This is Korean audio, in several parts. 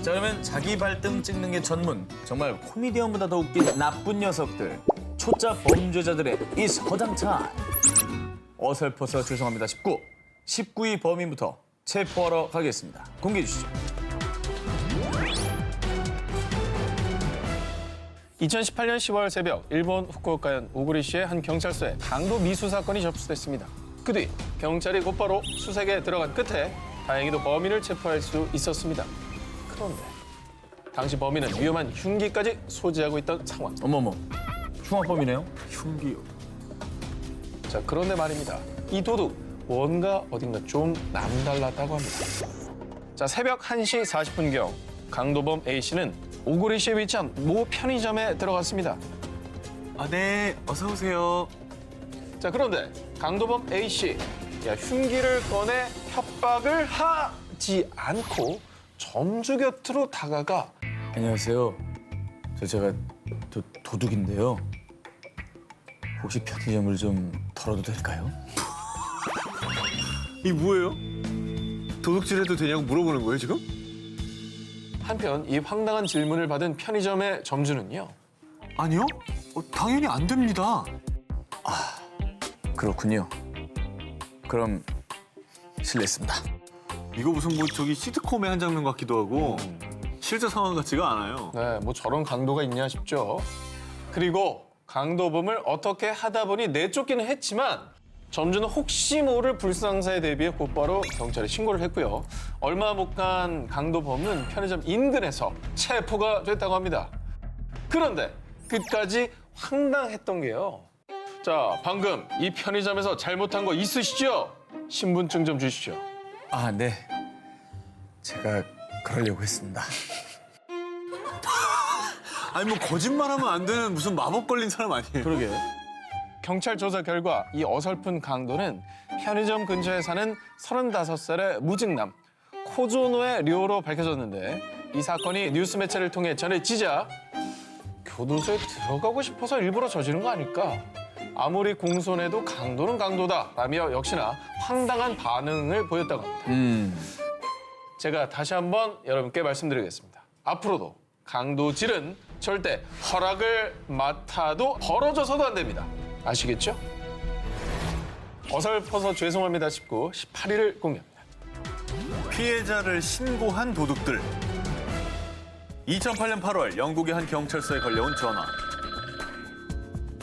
자, 그러면 자기 발등 찍는 게 전문. 정말 코미디언보다 더 웃긴 나쁜 녀석들. 초짜 범죄자들의 이 허장차. 어설퍼서 죄송합니다. 19위 범인부터 체포하러 가겠습니다. 공개해 주시죠. 2018년 10월 새벽 일본 후쿠오카현 오구리시의 한 경찰서에 강도 미수 사건이 접수됐습니다. 그 뒤 경찰이 곧바로 수색에 들어간 끝에 다행히도 범인을 체포할 수 있었습니다. 그런데 당시 범인은 위험한 흉기까지 소지하고 있던 상황. 어머머, 흉악범이네요. 흉기요. 자, 그런데 말입니다. 이 도둑 뭔가 어딘가 좀 남달랐다고 합니다. 자, 새벽 1시 40분경 강도범 A씨는 오구리시에 위치한 모 편의점에 들어갔습니다. 아, 네. 어서 오세요. 자, 그런데 강도범 A씨, 흉기를 꺼내 협박을 하지 않고 점주 곁으로 다가가 안녕하세요. 제가 도둑인데요. 혹시 편의점을 좀 털어도 될까요? 이 뭐예요? 도둑질해도 되냐고 물어보는 거예요, 지금? 한편 이 황당한 질문을 받은 편의점의 점주는요. 아니요. 당연히 안 됩니다. 그렇군요. 그럼 실례했습니다. 이거 무슨 뭐 저기 시트콤의 한 장면 같기도 하고 실제 상황 같지가 않아요. 네, 뭐 저런 강도가 있냐 싶죠. 그리고 강도범을 어떻게 하다 보니 내쫓기는 했지만 점주는 혹시 모를 불상사에 대비해 곧바로 경찰에 신고를 했고요. 얼마 못 간 강도범은 편의점 인근에서 체포가 됐다고 합니다. 그런데 끝까지 황당했던 게요. 자, 방금 이 편의점에서 잘못한 거 있으시죠? 신분증 좀 주시죠. 아, 네. 제가 그러려고 했습니다. 아니 뭐 거짓말하면 안 되는 무슨 마법 걸린 사람 아니에요? 그러게. 경찰 조사 결과 이 어설픈 강도는 편의점 근처에 사는 35살의 무직남 코조노의 료로 밝혀졌는데 이 사건이 뉴스 매체를 통해 전해지자 교도소에 들어가고 싶어서 일부러 저지른 거 아닐까? 아무리 공손해도 강도는 강도다라며 역시나 황당한 반응을 보였다고 합니다. 제가 다시 한번 여러분께 말씀드리겠습니다. 앞으로도 강도질은 절대 허락을 맡아도 벌어져서도 안 됩니다. 아시겠죠? 어설퍼서 죄송합니다 19, 18일을 공개합니다. 피해자를 신고한 도둑들. 2008년 8월 영국의 한 경찰서에 걸려온 전화.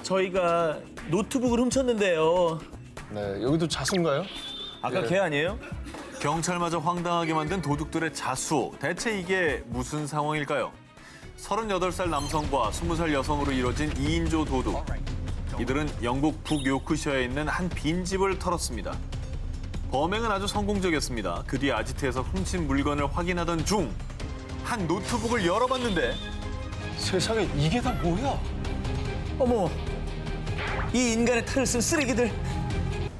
저희가 노트북을 훔쳤는데요. 네, 여기도 자수인가요? 아까 네. 걔 아니에요? 경찰마저 황당하게 만든 도둑들의 자수. 대체 이게 무슨 상황일까요? 38살 남성과 20살 여성으로 이뤄진 2인조 도둑. 이들은 영국 북요크셔에 있는 한 빈집을 털었습니다. 범행은 아주 성공적이었습니다. 그 뒤 아지트에서 훔친 물건을 확인하던 중 한 노트북을 열어봤는데 세상에 이게 다 뭐야? 어머, 이 인간의 탈을 쓴 쓰레기들.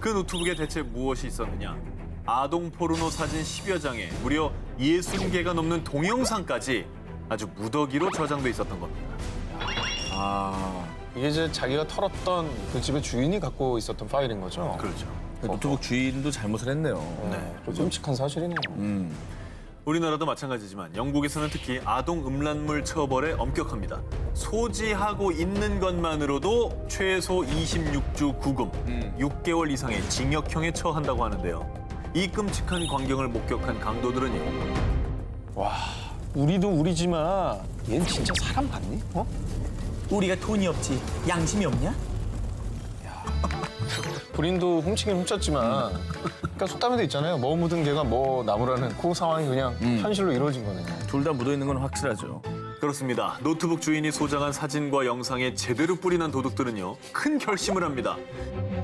그 노트북에 대체 무엇이 있었느냐? 아동 포르노 사진 10여 장에 무려 60개가 넘는 동영상까지 아주 무더기로 저장돼 있었던 겁니다. 이게 이제 자기가 털었던 그 집의 주인이 갖고 있었던 파일인 거죠? 그렇죠. 노트북 주인도 잘못을 했네요. 네, 좀 끔찍한 사실이네요. 우리나라도 마찬가지지만 영국에서는 특히 아동 음란물 처벌에 엄격합니다. 소지하고 있는 것만으로도 최소 26주 구금, 6개월 이상의 징역형에 처한다고 하는데요. 이 끔찍한 광경을 목격한 강도들은요. 와, 우리도 우리지만 얘는 진짜 사람 같니? 어? 우리가 돈이 없지 양심이 없냐? 본인도 훔치긴 훔쳤지만 그러니까 속담에도 있잖아요. 뭐 묻은 개가 뭐 나무라는 그 상황이 그냥 현실로 이루어진 거네요. 둘 다 묻어있는 건 확실하죠. 그렇습니다. 노트북 주인이 소장한 사진과 영상에 제대로 뿌리난 도둑들은요. 큰 결심을 합니다.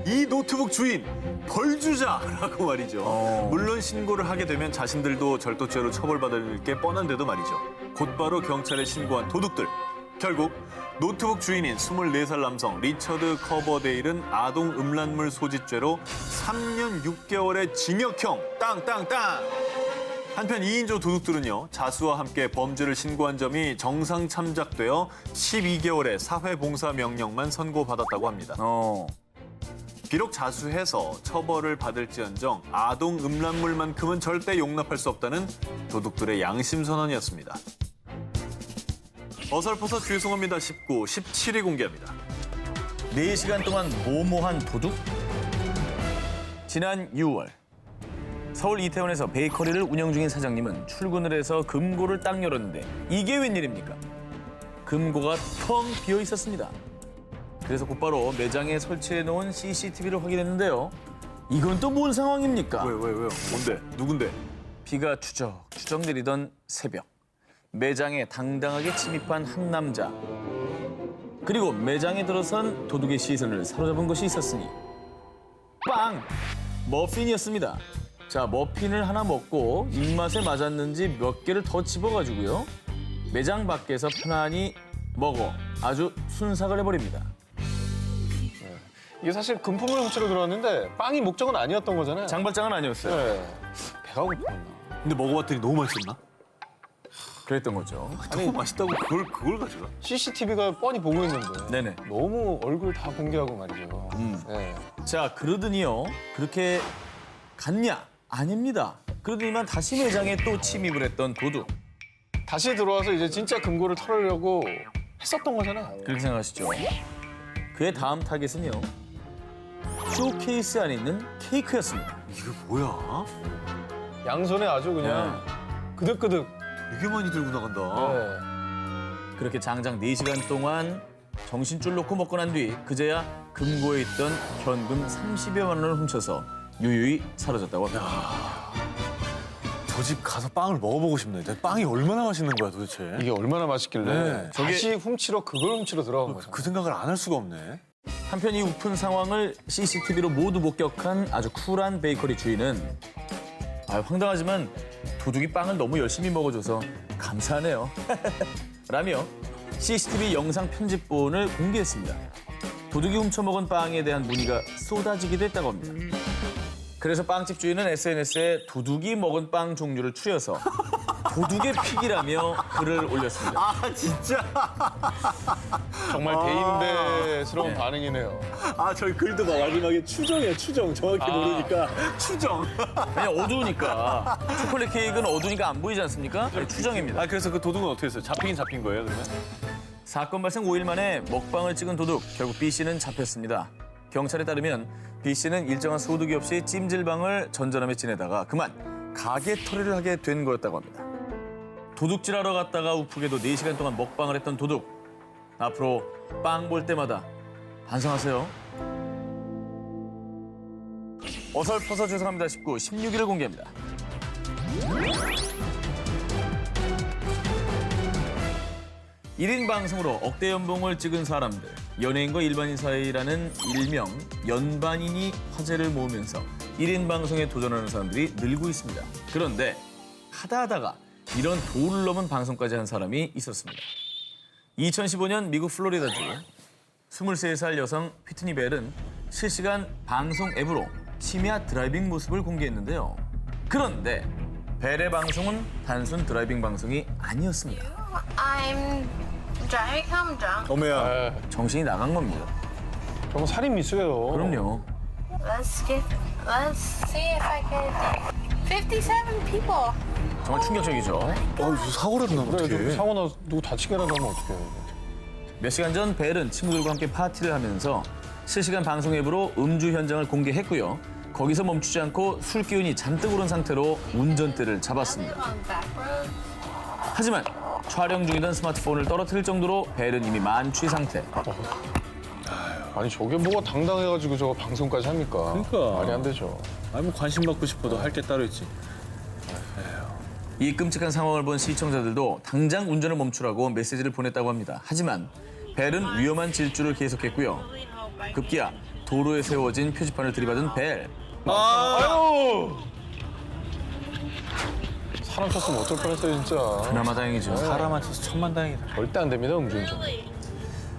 이 노트북 주인 벌 주자라고 말이죠. 물론 신고를 하게 되면 자신들도 절도죄로 처벌받을 게 뻔한데도 말이죠. 곧바로 경찰에 신고한 도둑들. 결국 노트북 주인인 24살 남성 리처드 커버데일은 아동 음란물 소지죄로 3년 6개월의 징역형 땅땅땅. 한편 2인조 도둑들은요. 자수와 함께 범죄를 신고한 점이 정상 참작되어 12개월의 사회봉사 명령만 선고받았다고 합니다. 비록 자수해서 처벌을 받을지언정 아동 음란물만큼은 절대 용납할 수 없다는 도둑들의 양심 선언이었습니다. 어설퍼서 죄송합니다 19, 17위 공개합니다. 4시간 동안 모모한 도둑? 지난 6월 서울 이태원에서 베이커리를 운영 중인 사장님은 출근을 해서 금고를 딱 열었는데 이게 웬일입니까? 금고가 텅 비어 있었습니다. 그래서 곧바로 매장에 설치해 놓은 CCTV를 확인했는데요. 이건 또 뭔 상황입니까? 왜요? 뭔데? 누군데? 비가 추적 내리던 새벽. 매장에 당당하게 침입한 한 남자. 그리고 매장에 들어선 도둑의 시선을 사로잡은 것이 있었으니 빵! 머핀이었습니다. 자, 머핀을 하나 먹고 입맛에 맞았는지 몇 개를 더 집어가지고요. 매장 밖에서 편안히 먹어 아주 순삭을 해버립니다. 이게 사실 금품을 훔치러 들어왔는데 빵이 목적은 아니었던 거잖아요. 장발장은 아니었어요. 네. 배가 고팠나? 근데 먹어봤더니 너무 맛있었나? 그랬던 거죠. 너무 맛있다고 그걸 가져가? CCTV가 뻔히 보고 있는데 네네. 너무 얼굴 다 공개하고 말이죠. 네. 자, 그러더니요. 그렇게 갔냐? 아닙니다. 그러더니만 다시 매장에 또 침입을 했던 도둑. 다시 들어와서 이제 진짜 금고를 털으려고 했었던 거잖아요. 그렇게 생각하시죠? 그의 다음 타겟은요. 쇼케이스 안에 있는 케이크였습니다. 이게 뭐야? 양손에 아주 그냥 그득그득. 되게 많이 들고 나간다. 네. 그렇게 장장 4시간 동안 정신줄 놓고 먹고 난 뒤 그제야 금고에 있던 현금 30여만 원을 훔쳐서 유유히 사라졌다고 합니다. 저 집 가서 빵을 먹어보고 싶네. 빵이 얼마나 맛있는 거야 도대체? 이게 얼마나 맛있길래 네. 다시 훔치러 그걸 훔치러 들어간 거죠. 그 생각을 안 할 수가 없네. 한편 이 우픈 상황을 CCTV로 모두 목격한 아주 쿨한 베이커리 주인은 황당하지만 도둑이 빵을 너무 열심히 먹어줘서 감사하네요. 라며 CCTV 영상 편집본을 공개했습니다. 도둑이 훔쳐먹은 빵에 대한 문의가 쏟아지기도 했다고 합니다. 그래서 빵집 주인은 SNS에 도둑이 먹은 빵 종류를 추려서 도둑의 픽이라며 글을 올렸습니다. 아 진짜? 정말 대인배스러운 반응이네요. 아 저희 글도 막 마지막에 추정이야 추정. 정확히 모르니까 추정. 그냥 어두우니까 초콜릿 케이크는 어두우니까 안 보이지 않습니까? 네, 추정입니다. 아 그래서 그 도둑은 어떻게 했어요? 잡히긴 잡힌 거예요 그러면? 사건 발생 5일 만에 먹방을 찍은 도둑, 결국 B 씨는 잡혔습니다. 경찰에 따르면 B 씨는 일정한 소득이 없이 찜질방을 전전하며 지내다가 그만 가게 털이를 하게 된 거였다고 합니다. 도둑질하러 갔다가 우프게도 4시간 동안 먹방을 했던 도둑. 앞으로 빵 볼 때마다 반성하세요. 어설퍼서 죄송합니다 19, 16위를 공개합니다. (1인) 방송으로 억대 연봉을 찍은 사람들, 연예인과 일반인 사이라는 일명 연반인이 화제를 모으면서 1인 방송에 도전하는 사람들이 늘고 있습니다. 그런데 하다하다가 이런 도를 넘은 방송까지 한 사람이 있었습니다. 2015년 미국 플로리다주 23살 여성 휘트니 벨은 실시간 방송 앱으로 심야 드라이빙 모습을 공개했는데요. 그런데 벨의 방송은 단순 드라이빙 방송이 아니었습니다. I'm driving home drunk. 어메야. 정신이 나간 겁니다. 정말 살인 미수예요. 그럼요. Let's see if I can. 57 people. 정말 충격적이죠. 아 사고라도 나면 그래, 좀 어떡해. 사고 나 누구 다치게라도 하면 어떡해. 몇 시간 전 벨은 친구들과 함께 파티를 하면서 실시간 방송 앱으로 음주 현장을 공개했고요. 거기서 멈추지 않고 술 기운이 잔뜩 오른 상태로 운전대를 잡았습니다. On back road. 하지만 촬영 중이던 스마트폰을 떨어뜨릴 정도로 벨은 이미 만취 상태. 아니 저게 뭐가 당당해가지고 저거 방송까지 합니까? 그러니까. 말이 안 되죠. 아니 뭐 관심 받고 싶어도 할 게 따로 있지. 이 끔찍한 상황을 본 시청자들도 당장 운전을 멈추라고 메시지를 보냈다고 합니다. 하지만 벨은 위험한 질주를 계속했고요. 급기야 도로에 세워진 표지판을 들이받은 벨. 아유! 사람 쳤으면 어쩔 뻔했어요 진짜. 그나마 다행이죠. 사람한테서 천만다행이다. 절대 안 됩니다 음주운전.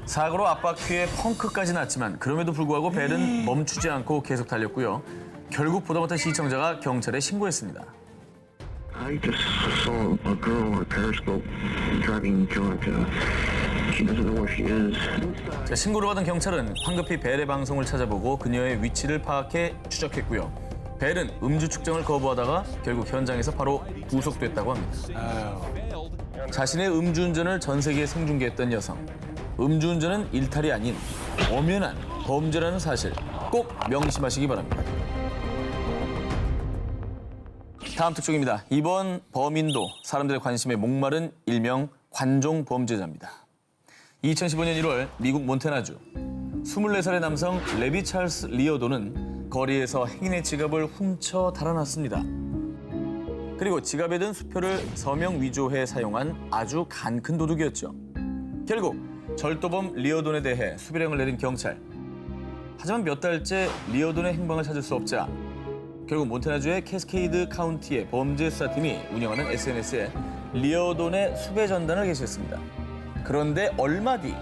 사고로 앞바퀴에 펑크까지 났지만 그럼에도 불구하고 벨은 멈추지 않고 계속 달렸고요. 결국 보다 못한 시청자가 경찰에 신고했습니다. I just saw a girl on Periscope driving Georgia. She doesn't know where she is. 자, 신고를 받은 경찰은 황급히 벨의 방송을 찾아보고 그녀의 위치를 파악해 추적했고요. 벨은 음주 측정을 거부하다가 결국 현장에서 바로 구속됐다고 합니다. 자신의 음주운전을 전 세계에 생중계했던 여성. 음주운전은 일탈이 아닌 엄연한 범죄라는 사실 꼭 명심하시기 바랍니다. 다음 특종입니다. 이번 범인도 사람들의 관심에 목마른 일명 관종 범죄자입니다. 2015년 1월 미국 몬태나주 24살의 남성 레비 찰스 리어도는 거리에서 행인의 지갑을 훔쳐 달아났습니다. 그리고 지갑에 든 수표를 서명 위조해 사용한 아주 간큰 도둑이었죠. 결국 절도범 리어돈에 대해 수배령을 내린 경찰. 하지만 몇 달째 리어돈의 행방을 찾을 수 없자 결국 몬태나주의 캐스케이드 카운티의 범죄 수사팀이 운영하는 SNS에 리어돈의 수배 전단을 게시했습니다. 그런데 얼마 뒤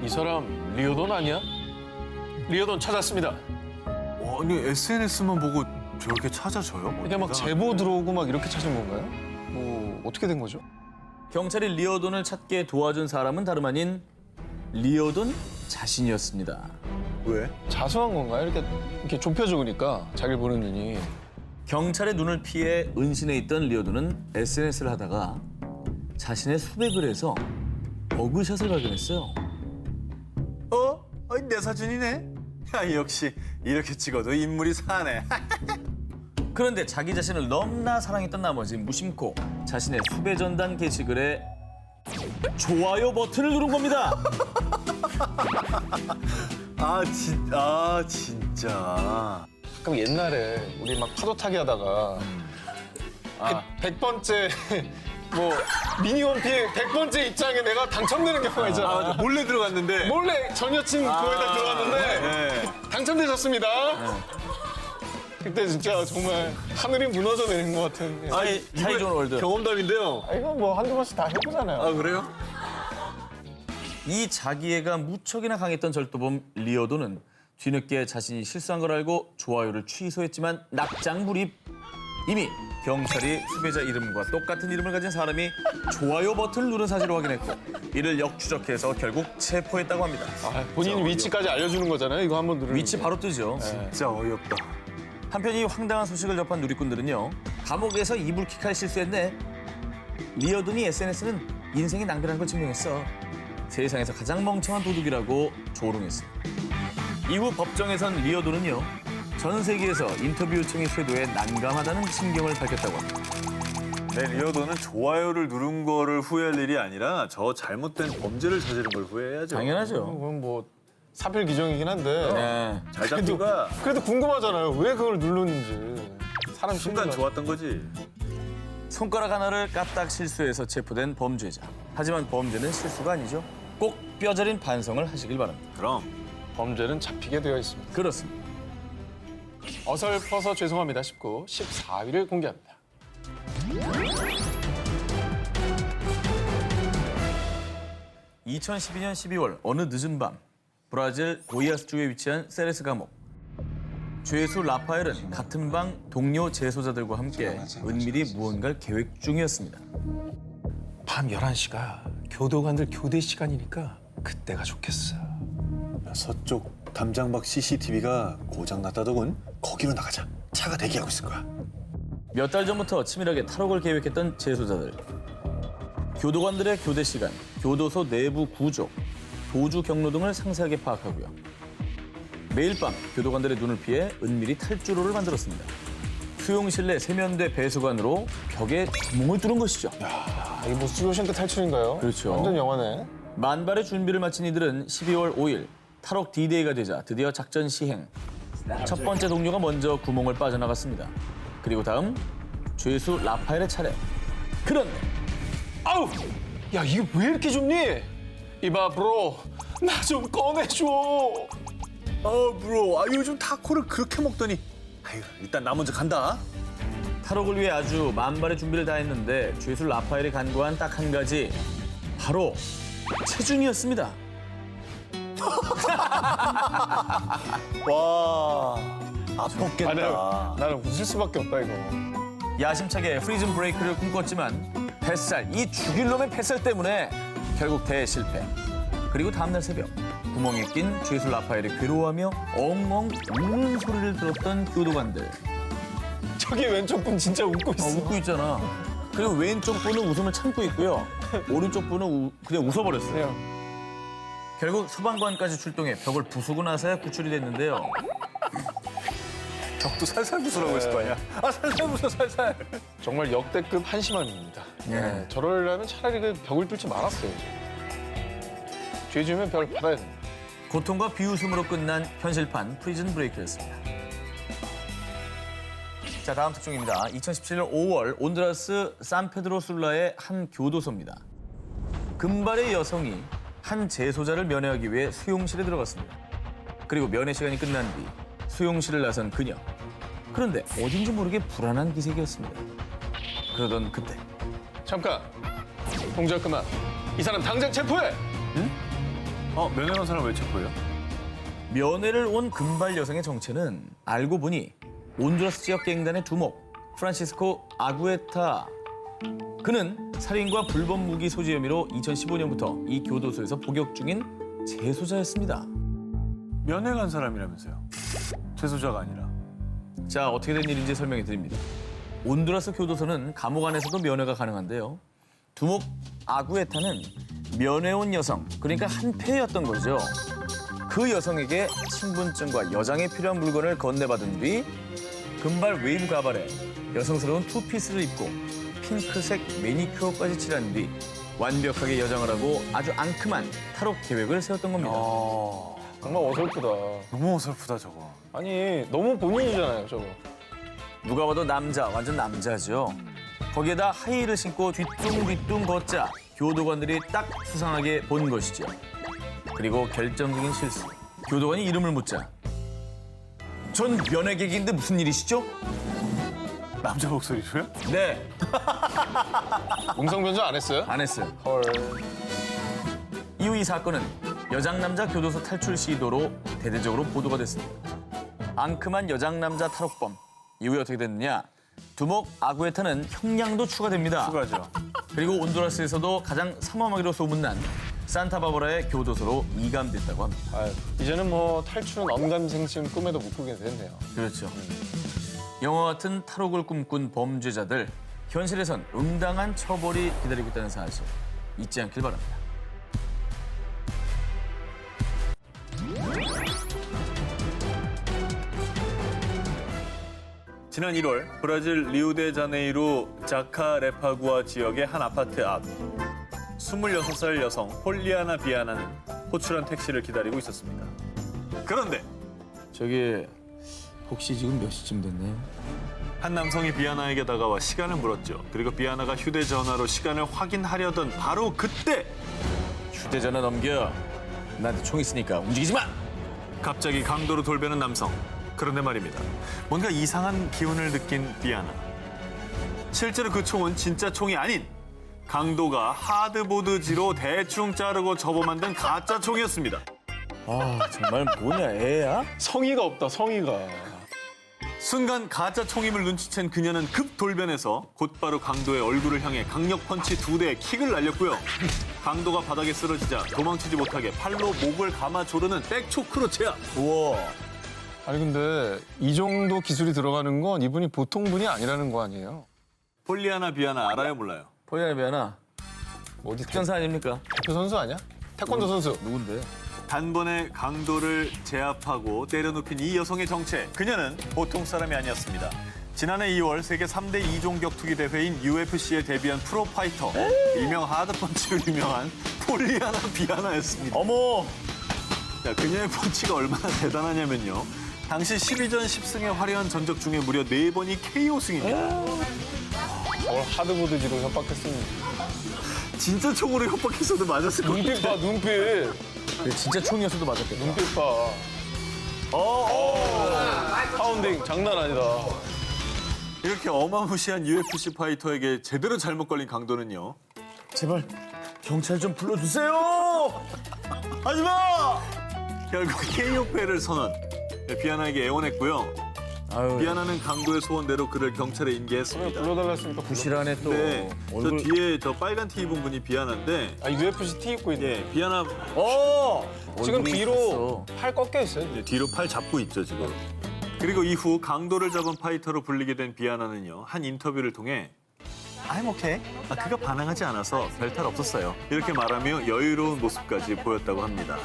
이 사람 리오돈 아니야? 리오돈 찾았습니다. 아니 SNS만 보고 저렇게 찾아줘요? 이게 막 제보 들어오고 막 이렇게 찾은 건가요? 뭐 어떻게 된 거죠? 경찰이 리어돈을 찾게 도와준 사람은 다름 아닌 리어돈 자신이었습니다. 왜? 자수한 건가요? 이렇게 좁혀 적으니까 자기를 보는 눈이. 경찰의 눈을 피해 은신해 있던 리어돈은 SNS를 하다가 자신의 수백을 해서 버그샷을 발견했어요. 내 사진이네? 야, 역시 이렇게 찍어도 인물이 사네. 그런데 자기 자신을 너무나 사랑했던 나머지 무심코 자신의 수배 전단 게시글에 좋아요 버튼을 누른 겁니다. 진짜. 가끔 옛날에 우리 막 파도 타기 하다가 100번째 뭐 미니홈피 100번째 입장에 내가 당첨되는 경우가 있잖아. 맞아. 몰래 들어갔는데. 몰래 전 여친 그거에다 들어갔는데 네. 당첨되셨습니다. 그때 진짜 정말 하늘이 무너져 내린 것 같은. 사이좋은 월드. 경험담인데요. 이거 뭐 한두 번씩 다 해보잖아요. 그래요? 이 자기애가 무척이나 강했던 절도범 리어도는 뒤늦게 자신이 실수한 걸 알고 좋아요를 취소했지만 낙장불입. 이미 경찰이 수배자 이름과 똑같은 이름을 가진 사람이 좋아요 버튼을 누른 사실을 확인했고 이를 역추적해서 결국 체포했다고 합니다. 본인 위치까지 알려주는 거잖아요. 이거 한번 누르는 위치 게. 바로 뜨죠. 진짜 어이없다. 한편 이 황당한 소식을 접한 누리꾼들은요. 감옥에서 이불킥할 실수했네. 리어돈이 SNS는 인생이 낭비라는 걸 증명했어. 세상에서 가장 멍청한 도둑이라고 조롱했어요. 이후 법정에선 리어돈은요. 전 세계에서 인터뷰 요청이 쇄도해 난감하다는 심경을 밝혔다고 합니다. 리어도는 좋아요를 누른 거를 후회할 일이 아니라 저 잘못된 범죄를 저지른 걸 후회해야죠. 당연하죠. 그건 뭐 사필 규정이긴 한데 네. 잘 잡기가 그래도 궁금하잖아요. 왜 그걸 누르는지. 사람 순간 심리가. 좋았던 거지. 손가락 하나를 까딱 실수해서 체포된 범죄자. 하지만 범죄는 실수가 아니죠. 꼭 뼈저린 반성을 하시길 바랍니다. 그럼. 범죄는 잡히게 되어 있습니다. 그렇습니다. 어설퍼서 죄송합니다 19, 14위를 공개합니다. (2012년 12월) 어느 늦은 밤 브라질 고이아스주에 위치한 세레스 감옥. 죄수 라파엘은 같은 방 동료 재소자들과 함께 은밀히 무언가를 계획 중이었습니다. 밤 11시가 교도관들 교대 시간이니까 그때가 좋겠어. 서쪽 담장박 CCTV가 고장났다더군. 거기로 나가자. 차가 대기하고 있을 거야. 몇 달 전부터 치밀하게 탈옥을 계획했던 재소자들. 교도관들의 교대 시간, 교도소 내부 구조, 도주 경로 등을 상세하게 파악하고요. 매일 밤 교도관들의 눈을 피해 은밀히 탈주로를 만들었습니다. 수용실 내 세면대 배수관으로 벽에 구멍을 뚫은 것이죠. 이게 뭐 스튜디오션트 탈출인가요? 그렇죠. 완전 영화네. 만발의 준비를 마친 이들은 12월 5일 탈옥 D-Day가 되자 드디어 작전 시행. 첫 번째 동료가 먼저 구멍을 빠져나갔습니다. 그리고 다음 죄수 라파엘의 차례. 그런데 아우! 야 이게 왜 이렇게 좁니? 이봐 브로 나 좀 꺼내줘. 브로. 요즘 타코를 그렇게 먹더니. 일단 나 먼저 간다. 탈옥을 위해 아주 만발의 준비를 다했는데 죄수 라파엘이 간구한 딱 한 가지. 바로 체중이었습니다. 와. 아팠겠다. 나는 웃을 수밖에 없다 이거. 야심차게 프리즌 브레이크를 꿈꿨지만 뱃살, 이 죽일 놈의 뱃살 때문에 결국 대실패. 그리고 다음날 새벽 구멍에 낀 죄수 라파엘이 괴로워하며 엉엉 우는 소리를 들었던 교도관들. 저기 왼쪽 분 진짜 웃고 있어. 웃고 있잖아. 그리고 왼쪽 분은 웃음을 참고 있고요. 오른쪽 분은 그냥 웃어버렸어요. 결국 소방관까지 출동해 벽을 부수고 나서야 구출이 됐는데요. 벽도 살살 부수라고 했을 거 아니야. 아, 살살 부숴, 살살. 정말 역대급 한심함입니다. 네, 저러려면 차라리 그 벽을 뚫지 말았어요. 죄 지으면 벽을 받아야 됩니다. 고통과 비웃음으로 끝난 현실판 프리즌 브레이크였습니다. 자, 다음 특종입니다. 2017년 5월 온두라스 산페드로술라의 한 교도소입니다. 금발의 여성이 한 재소자를 면회하기 위해 수용실에 들어갔습니다. 그리고 면회 시간이 끝난 뒤 수용실을 나선 그녀. 그런데 어딘지 모르게 불안한 기색이었습니다. 그러던 그때 잠깐! 동작 그만. 이 사람 당장 체포해! 면회 온 사람 왜 체포해요? 면회를 온 금발 여성의 정체는 알고 보니 온두라스 지역 갱단의 두목 프란시스코 아구에타. 그는 살인과 불법 무기 소지 혐의로 2015년부터 이 교도소에서 복역 중인 재소자였습니다. 면회 간 사람이라면서요. 재소자가 아니라. 자, 어떻게 된 일인지 설명해 드립니다. 온두라스 교도소는 감옥 안에서도 면회가 가능한데요. 두목 아구에타는 면회 온 여성, 그러니까 한패였던 거죠. 그 여성에게 신분증과 여장에 필요한 물건을 건네받은 뒤 금발 웨이브 가발에 여성스러운 투피스를 입고 핑크색 매니큐어까지 칠한 뒤 완벽하게 여장을 하고 아주 앙큼한 탈옥 계획을 세웠던 겁니다. 정말 어설프다. 너무 어설프다, 저거. 아니, 너무 본인이잖아요, 저거. 누가 봐도 남자, 완전 남자죠. 거기에다 하이힐을 신고 뒤뚱뒤뚱 걷자 교도관들이 딱 수상하게 본 것이죠. 그리고 결정적인 실수. 교도관이 이름을 묻자. 전 면회객인데 무슨 일이시죠? 남자 목소리로요? 네, 음성 변조 안 했어요? 안 했어요. 헐. 이후 이 사건은 여장남자 교도소 탈출 시도로 대대적으로 보도가 됐습니다. 앙큼한 여장남자 탈옥범. 이후에 어떻게 됐느냐? 두목 아구에타는 형량도 추가됩니다. 추가죠. 그리고 온두라스에서도 가장 삼엄하기로 소문난 산타바바라의 교도소로 이감됐다고 합니다. 아유, 이제는 뭐 탈출은 언감생심 꿈에도 못 꾸게 됐네요. 그렇죠. 영화 같은 탈옥을 꿈꾼 범죄자들, 현실에선 응당한 처벌이 기다리고 있다는 사실 잊지 않길 바랍니다. 지난 1월 브라질 리우데자네이루 자카레파구아 지역의 한 아파트 앞 26살 여성 폴리아나 비아나는 호출한 택시를 기다리고 있었습니다. 그런데 저기 혹시 지금 몇 시쯤 됐나요? 한 남성이 비아나에게 다가와 시간을 물었죠. 그리고 비아나가 휴대전화로 시간을 확인하려던 바로 그때 휴대전화 넘겨. 나한테 총 있으니까 움직이지 마. 갑자기 강도로 돌변한 남성. 그런데 말입니다. 뭔가 이상한 기운을 느낀 비아나. 실제로 그 총은 진짜 총이 아닌 강도가 하드보드지로 대충 자르고 접어 만든 가짜 총이었습니다. 아 정말 뭐냐 애야? 성의가 없다, 성의가. 순간 가짜 총임을 눈치챈 그녀는 급 돌변해서 곧바로 강도의 얼굴을 향해 강력 펀치 2대의 킥을 날렸고요. 강도가 바닥에 쓰러지자 도망치지 못하게 팔로 목을 감아 조르는 백초크로 제압. 우와. 아니, 근데 이 정도 기술이 들어가는 건 이분이 보통 분이 아니라는 거 아니에요? 폴리아나 비아나 알아요, 몰라요? 폴리아나 비아나 어디 특전사 아닙니까? 대표 선수 아니야? 태권도 선수. 누군데? 단번에 강도를 제압하고 때려눕힌 이 여성의 정체. 그녀는 보통 사람이 아니었습니다. 지난해 2월 세계 3대 이종 격투기 대회인 UFC에 데뷔한 프로파이터, 일명 하드펀치로 유명한 폴리아나 비아나였습니다. 어머. 자, 그녀의 펀치가 얼마나 대단하냐면요. 당시 12전 10승의 화려한 전적 중에 무려 4번이 KO 승입니다. 하드보드지로 협박했습니다. 진짜 총으로 협박했어도 맞았을 것 눈빛 봐, 눈빛. 그래, 진짜 총이었어도 맞았겠다. 눈빛 봐. 파운딩 장난 아니다. 이렇게 어마무시한 UFC 파이터에게 제대로 잘못 걸린 강도는요. 제발 경찰 좀 불러주세요. 하지 마. 결국 KO패를 선언. 비아나에게 애원했고요. 아유. 비아나는 강도의 소원대로 그를 경찰에 인계했습니다. 불러달라 했으니까 부실하네 또. 네, 얼굴. 저 뒤에 저 빨간 티 입은 분이 비아나인데, 아, UFC 티 입고 있네. 예, 비아나 지금 얼굴이 뒤로 컸어. 팔 꺾여 있어요. 네, 뒤로 팔 잡고 있죠 지금. 그리고 이후 강도를 잡은 파이터로 불리게 된 비아나는요, 한 인터뷰를 통해 I'm okay. 그가 반항하지 않아서 별탈 없었어요. 이렇게 말하며 여유로운 모습까지 보였다고 합니다.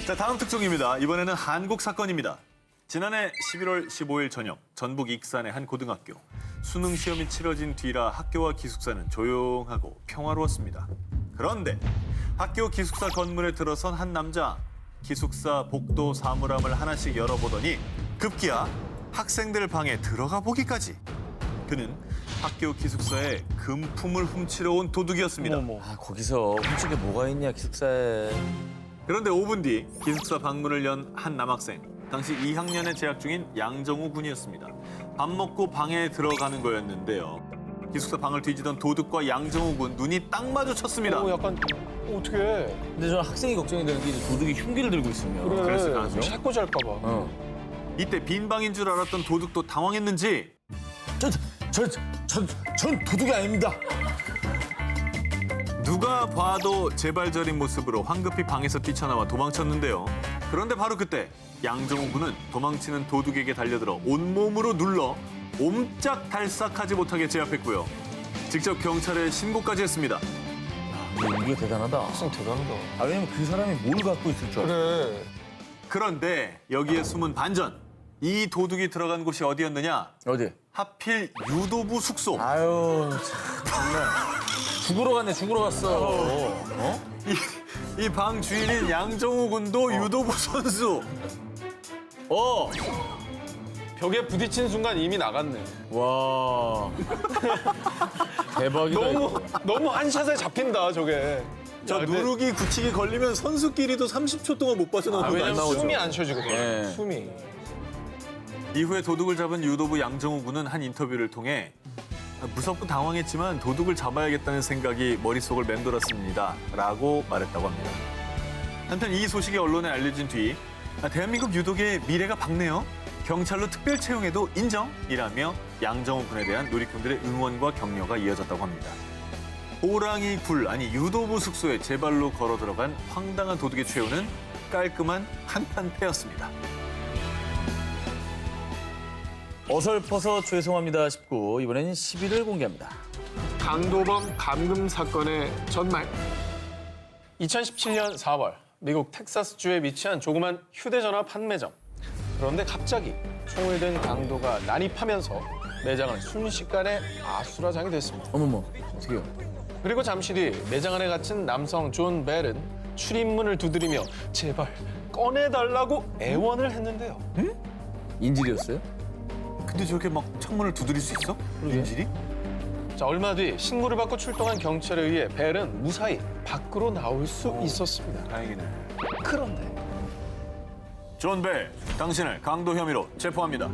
자, 다음 특종입니다. 이번에는 한국 사건입니다. 지난해 11월 15일 저녁 전북 익산의 한 고등학교. 수능 시험이 치러진 뒤라 학교와 기숙사는 조용하고 평화로웠습니다. 그런데 학교 기숙사 건물에 들어선 한 남자. 기숙사 복도 사물함을 하나씩 열어보더니 급기야 학생들 방에 들어가 보기까지. 그는 학교 기숙사에 금품을 훔치러 온 도둑이었습니다. 아, 거기서 훔친 게 뭐가 있냐, 기숙사에. 그런데 5분 뒤 기숙사 방문을 연 한 남학생. 당시 2학년에 재학 중인 양정우 군이었습니다. 밥 먹고 방에 들어가는 거였는데요. 기숙사 방을 뒤지던 도둑과 양정우 군 눈이 딱 마주쳤습니다. 약간 어떻게 해? 근데 저는 학생이 걱정이 되는 게 이제 도둑이 흉기를 들고 있으면. 그랬을 가능성이. 해코지할까 봐. 이때 빈 방인 줄 알았던 도둑도 당황했는지 전 도둑이 아닙니다. 누가 봐도 재발절인 모습으로 황급히 방에서 뛰쳐나와 도망쳤는데요. 그런데 바로 그때 양정우 군은 도망치는 도둑에게 달려들어 온몸으로 눌러 옴짝달싹하지 못하게 제압했고요. 직접 경찰에 신고까지 했습니다. 근데 이게 대단하다. 학생 대단하다. 아, 왜냐면 그 사람이 뭘 갖고 있을 줄 알아. 그래. 그런데 여기에 숨은 반전. 이 도둑이 들어간 곳이 어디였느냐? 어디? 하필 유도부 숙소. 아유, 참, 정말. 죽으러 갔네, 죽으러 갔어. 어? 이 방 주인인 양정우 군도 유도부 선수. 벽에 부딪힌 순간 이미 나갔네. 와. 대박이다. 이거. 너무 한 샷에 잡힌다 저게. 저 근데- 누르기 굳히기 걸리면 선수끼리도 30초 동안 못 빠져나오는 거 왜냐면 아니죠? 숨이 안 쉬어지거든. 네. 숨이. 이후에 도둑을 잡은 유도부 양정우 군은 한 인터뷰를 통해 무섭고 당황했지만 도둑을 잡아야겠다는 생각이 머릿속을 맴돌았습니다. 라고 말했다고 합니다. 한편 이 소식이 언론에 알려진 뒤 대한민국 유독의 미래가 밝네요. 경찰로 특별 채용에도 인정이라며 양정우 군에 대한 누리꾼들의 응원과 격려가 이어졌다고 합니다. 호랑이 굴 아니 유도부 숙소에 제 발로 걸어 들어간 황당한 도둑의 최후는 깔끔한 한판패였습니다. 어설퍼서 죄송합니다 싶고 이번엔 10위를 공개합니다. 강도범 감금 사건의 전말. 2017년 4월 미국 텍사스주에 위치한 조그만 휴대전화 판매점. 그런데 갑자기 총을 든 강도가 난입하면서 매장은 순식간에 아수라장이 됐습니다. 어머머, 어떡해요? 그리고 잠시 뒤 매장 안에 갇힌 남성 존 벨은 출입문을 두드리며 제발 꺼내달라고 애원을 했는데요. 인질이었어요? 근데 저렇게 막 창문을 두드릴 수 있어? 인질이? 자, 얼마 뒤 신고를 받고 출동한 경찰에 의해 벨은 무사히 밖으로 나올 수 있었습니다. 다행이네. 그런데 존 벨, 당신을 강도 혐의로 체포합니다.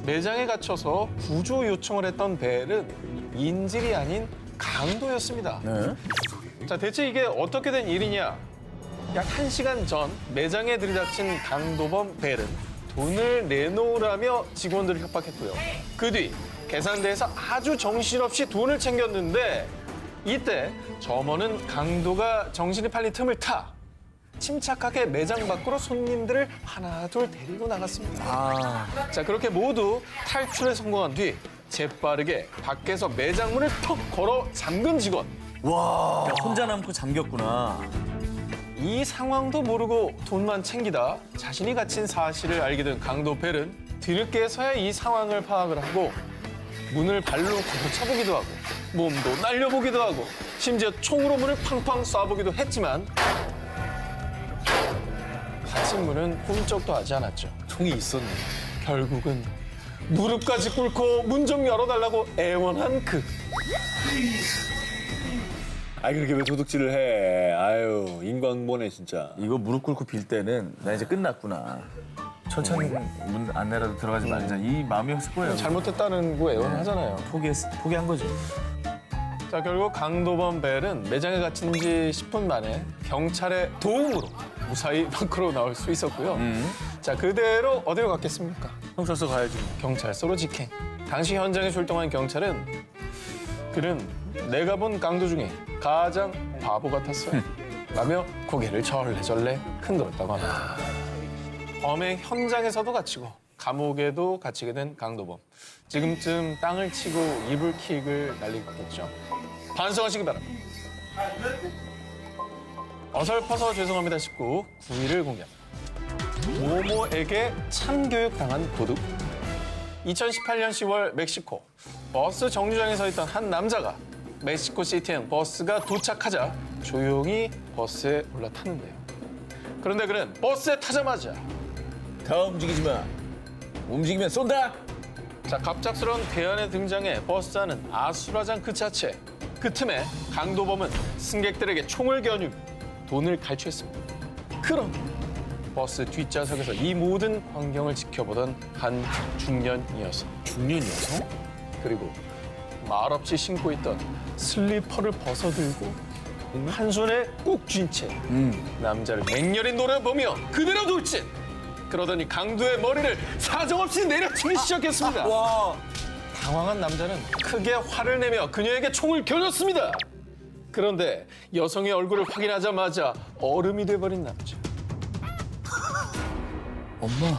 매장에 갇혀서 구조 요청을 했던 벨은 인질이 아닌 강도였습니다. 네. 자, 대체 이게 어떻게 된 일이냐? 약 1시간 전 매장에 들이닥친 강도범 벨은 돈을 내놓으라며 직원들을 협박했고요. 그 뒤 계산대에서 아주 정신없이 돈을 챙겼는데 이때 점원은 강도가 정신이 팔린 틈을 타 침착하게 매장 밖으로 손님들을 하나 둘 데리고 나갔습니다. 아, 자, 그렇게 모두 탈출에 성공한 뒤 재빠르게 밖에서 매장 문을 턱 걸어 잠근 직원. 와. 야, 혼자 남고 잠겼구나. 이 상황도 모르고 돈만 챙기다 자신이 갇힌 사실을 알게 된 강도 벨은 뒤늦게서야 이 상황을 파악을 하고 문을 발로 걷어차보기도 하고 몸도 날려보기도 하고 심지어 총으로 문을 팡팡 쏴보기도 했지만 닫힌 문은 꿈쩍도 하지 않았죠. 총이 있었네. 결국은 무릎까지 꿇고 문 좀 열어달라고 애원한 그. 아이 그렇게 왜 도둑질을 해? 아유 인광보네 진짜. 이거 무릎 꿇고 빌 때는 나 이제 끝났구나. 천천히 문 안내라도 들어가지 말자. 이 마음이었을 거예요. 잘못했다는 거 애원하잖아요. 포기한 거죠. 자, 결국 강도범 벨은 매장에 갇힌 지 10분 만에 경찰의 도움으로 무사히 밖으로 나올 수 있었고요. 자, 그대로 어디로 갔겠습니까? 경찰서 가야지. 경찰서로 직행. 당시 현장에 출동한 경찰은 그는 내가 본 강도 중에 가장 바보 같았어요. 라며 고개를 절레절레 흔들었다고 합니다. 범행 현장에서도 갇히고 감옥에도 갇히게 된 강도범. 지금쯤 땅을 치고 이불킥을 날리고 있겠죠. 반성하시기 바랍니다. 어설퍼서 죄송합니다 19 9위를 공개합니다. 모모에게 참교육 당한 도둑. 2018년 10월 멕시코 버스 정류장에 서 있던 한 남자가 멕시코 시티행 버스가 도착하자 조용히 버스에 올라탔는데요. 그런데 그는 버스에 타자마자 다 움직이지 마. 움직이면 쏜다. 자, 갑작스러운 대안에 등장해 버스 안은 아수라장 그 자체. 그 틈에 강도범은 승객들에게 총을 겨누며 돈을 갈취했습니다. 그럼 버스 뒷좌석에서 이 모든 광경을 지켜보던 한 중년 여성. 중년 여성? 그리고 말없이 신고 있던 슬리퍼를 벗어들고 한 손에 꼭 쥔 채 남자를 맹렬히 노려보며 그대로 돌진. 그러더니 강도의 머리를 사정없이 내려치기 시작했습니다. 와. 당황한 남자는 크게 화를 내며 그녀에게 총을 겨눴습니다. 그런데 여성의 얼굴을 확인하자마자 얼음이 돼버린 남자. 엄마.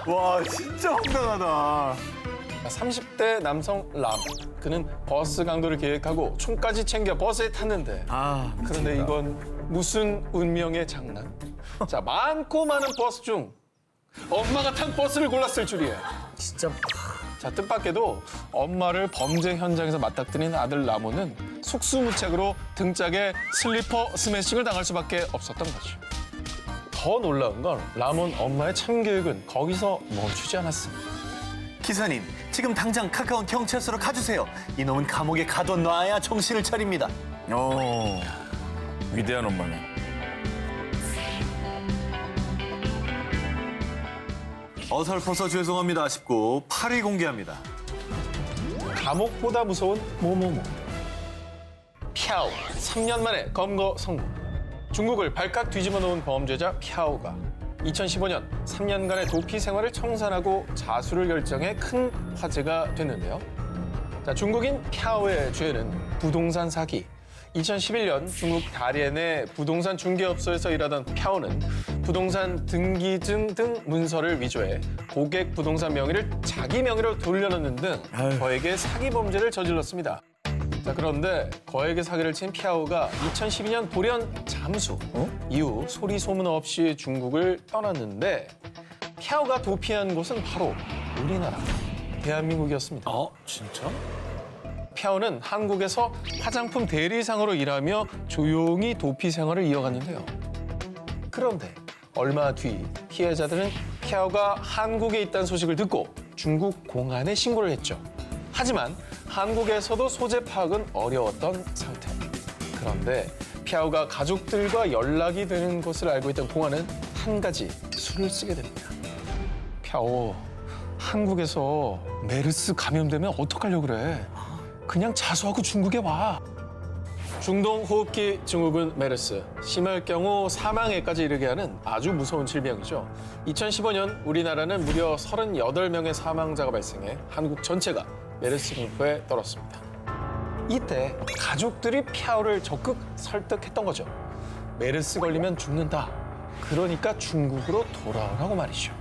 와 진짜 황당하다. 30대 남성 람. 그는 버스 강도를 계획하고 총까지 챙겨 버스에 탔는데 그런데 이건 무슨 운명의 장난. 자, 많고 많은 버스 중 엄마가 탄 버스를 골랐을 줄이야. 진짜. 자, 뜻밖에도 엄마를 범죄 현장에서 맞닥뜨린 아들 라몬은 속수무책으로 등짝에 슬리퍼 스매싱을 당할 수밖에 없었던 거죠. 더 놀라운 건 라몬 엄마의 참교육은 거기서 멈추지 않았습니다. 기사님, 지금 당장 가까운 경찰서로 가주세요. 이놈은 감옥에 가둬놔야 정신을 차립니다. 위대한 엄마네. 어설퍼서 죄송합니다 싶고 8위 공개합니다. 감옥보다 무서운 모모모. 펴오. 3년 만에 검거 성공. 중국을 발칵 뒤집어 놓은 범죄자 펴오가 2015년 3년간의 도피 생활을 청산하고 자수를 결정해 큰 화제가 됐는데요. 자, 중국인 펴오의 죄는 부동산 사기. 2011년 중국 다롄의 부동산 중개업소에서 일하던 펴오는 부동산 등기증 등 문서를 위조해 고객 부동산 명의를 자기 명의로 돌려놓는 등 거액의 사기 범죄를 저질렀습니다. 자, 그런데 거액의 사기를 친 펴오가 2012년 돌연 잠수. 이후 소리 소문 없이 중국을 떠났는데 펴오가 도피한 곳은 바로 우리나라, 대한민국이었습니다. 진짜? 펴오는 한국에서 화장품 대리상으로 일하며 조용히 도피 생활을 이어갔는데요. 그런데 얼마 뒤 피해자들은 펴오가 한국에 있다는 소식을 듣고 중국 공안에 신고를 했죠. 하지만 한국에서도 소재 파악은 어려웠던 상태. 그런데 펴오가 가족들과 연락이 되는 것을 알고 있던 공안은 한 가지 수를 쓰게 됩니다. 펴오, 한국에서 메르스 감염되면 어떡하려고 그래? 그냥 자수하고 중국에 와. 중동 호흡기 증후군 메르스, 심할 경우 사망에까지 이르게 하는 아주 무서운 질병이죠. 2015년 우리나라는 무려 38명의 사망자가 발생해 한국 전체가 메르스 공포에 떨었습니다. 이때 가족들이 펴오를 적극 설득했던 거죠. 메르스 걸리면 죽는다. 그러니까 중국으로 돌아오라고 말이죠.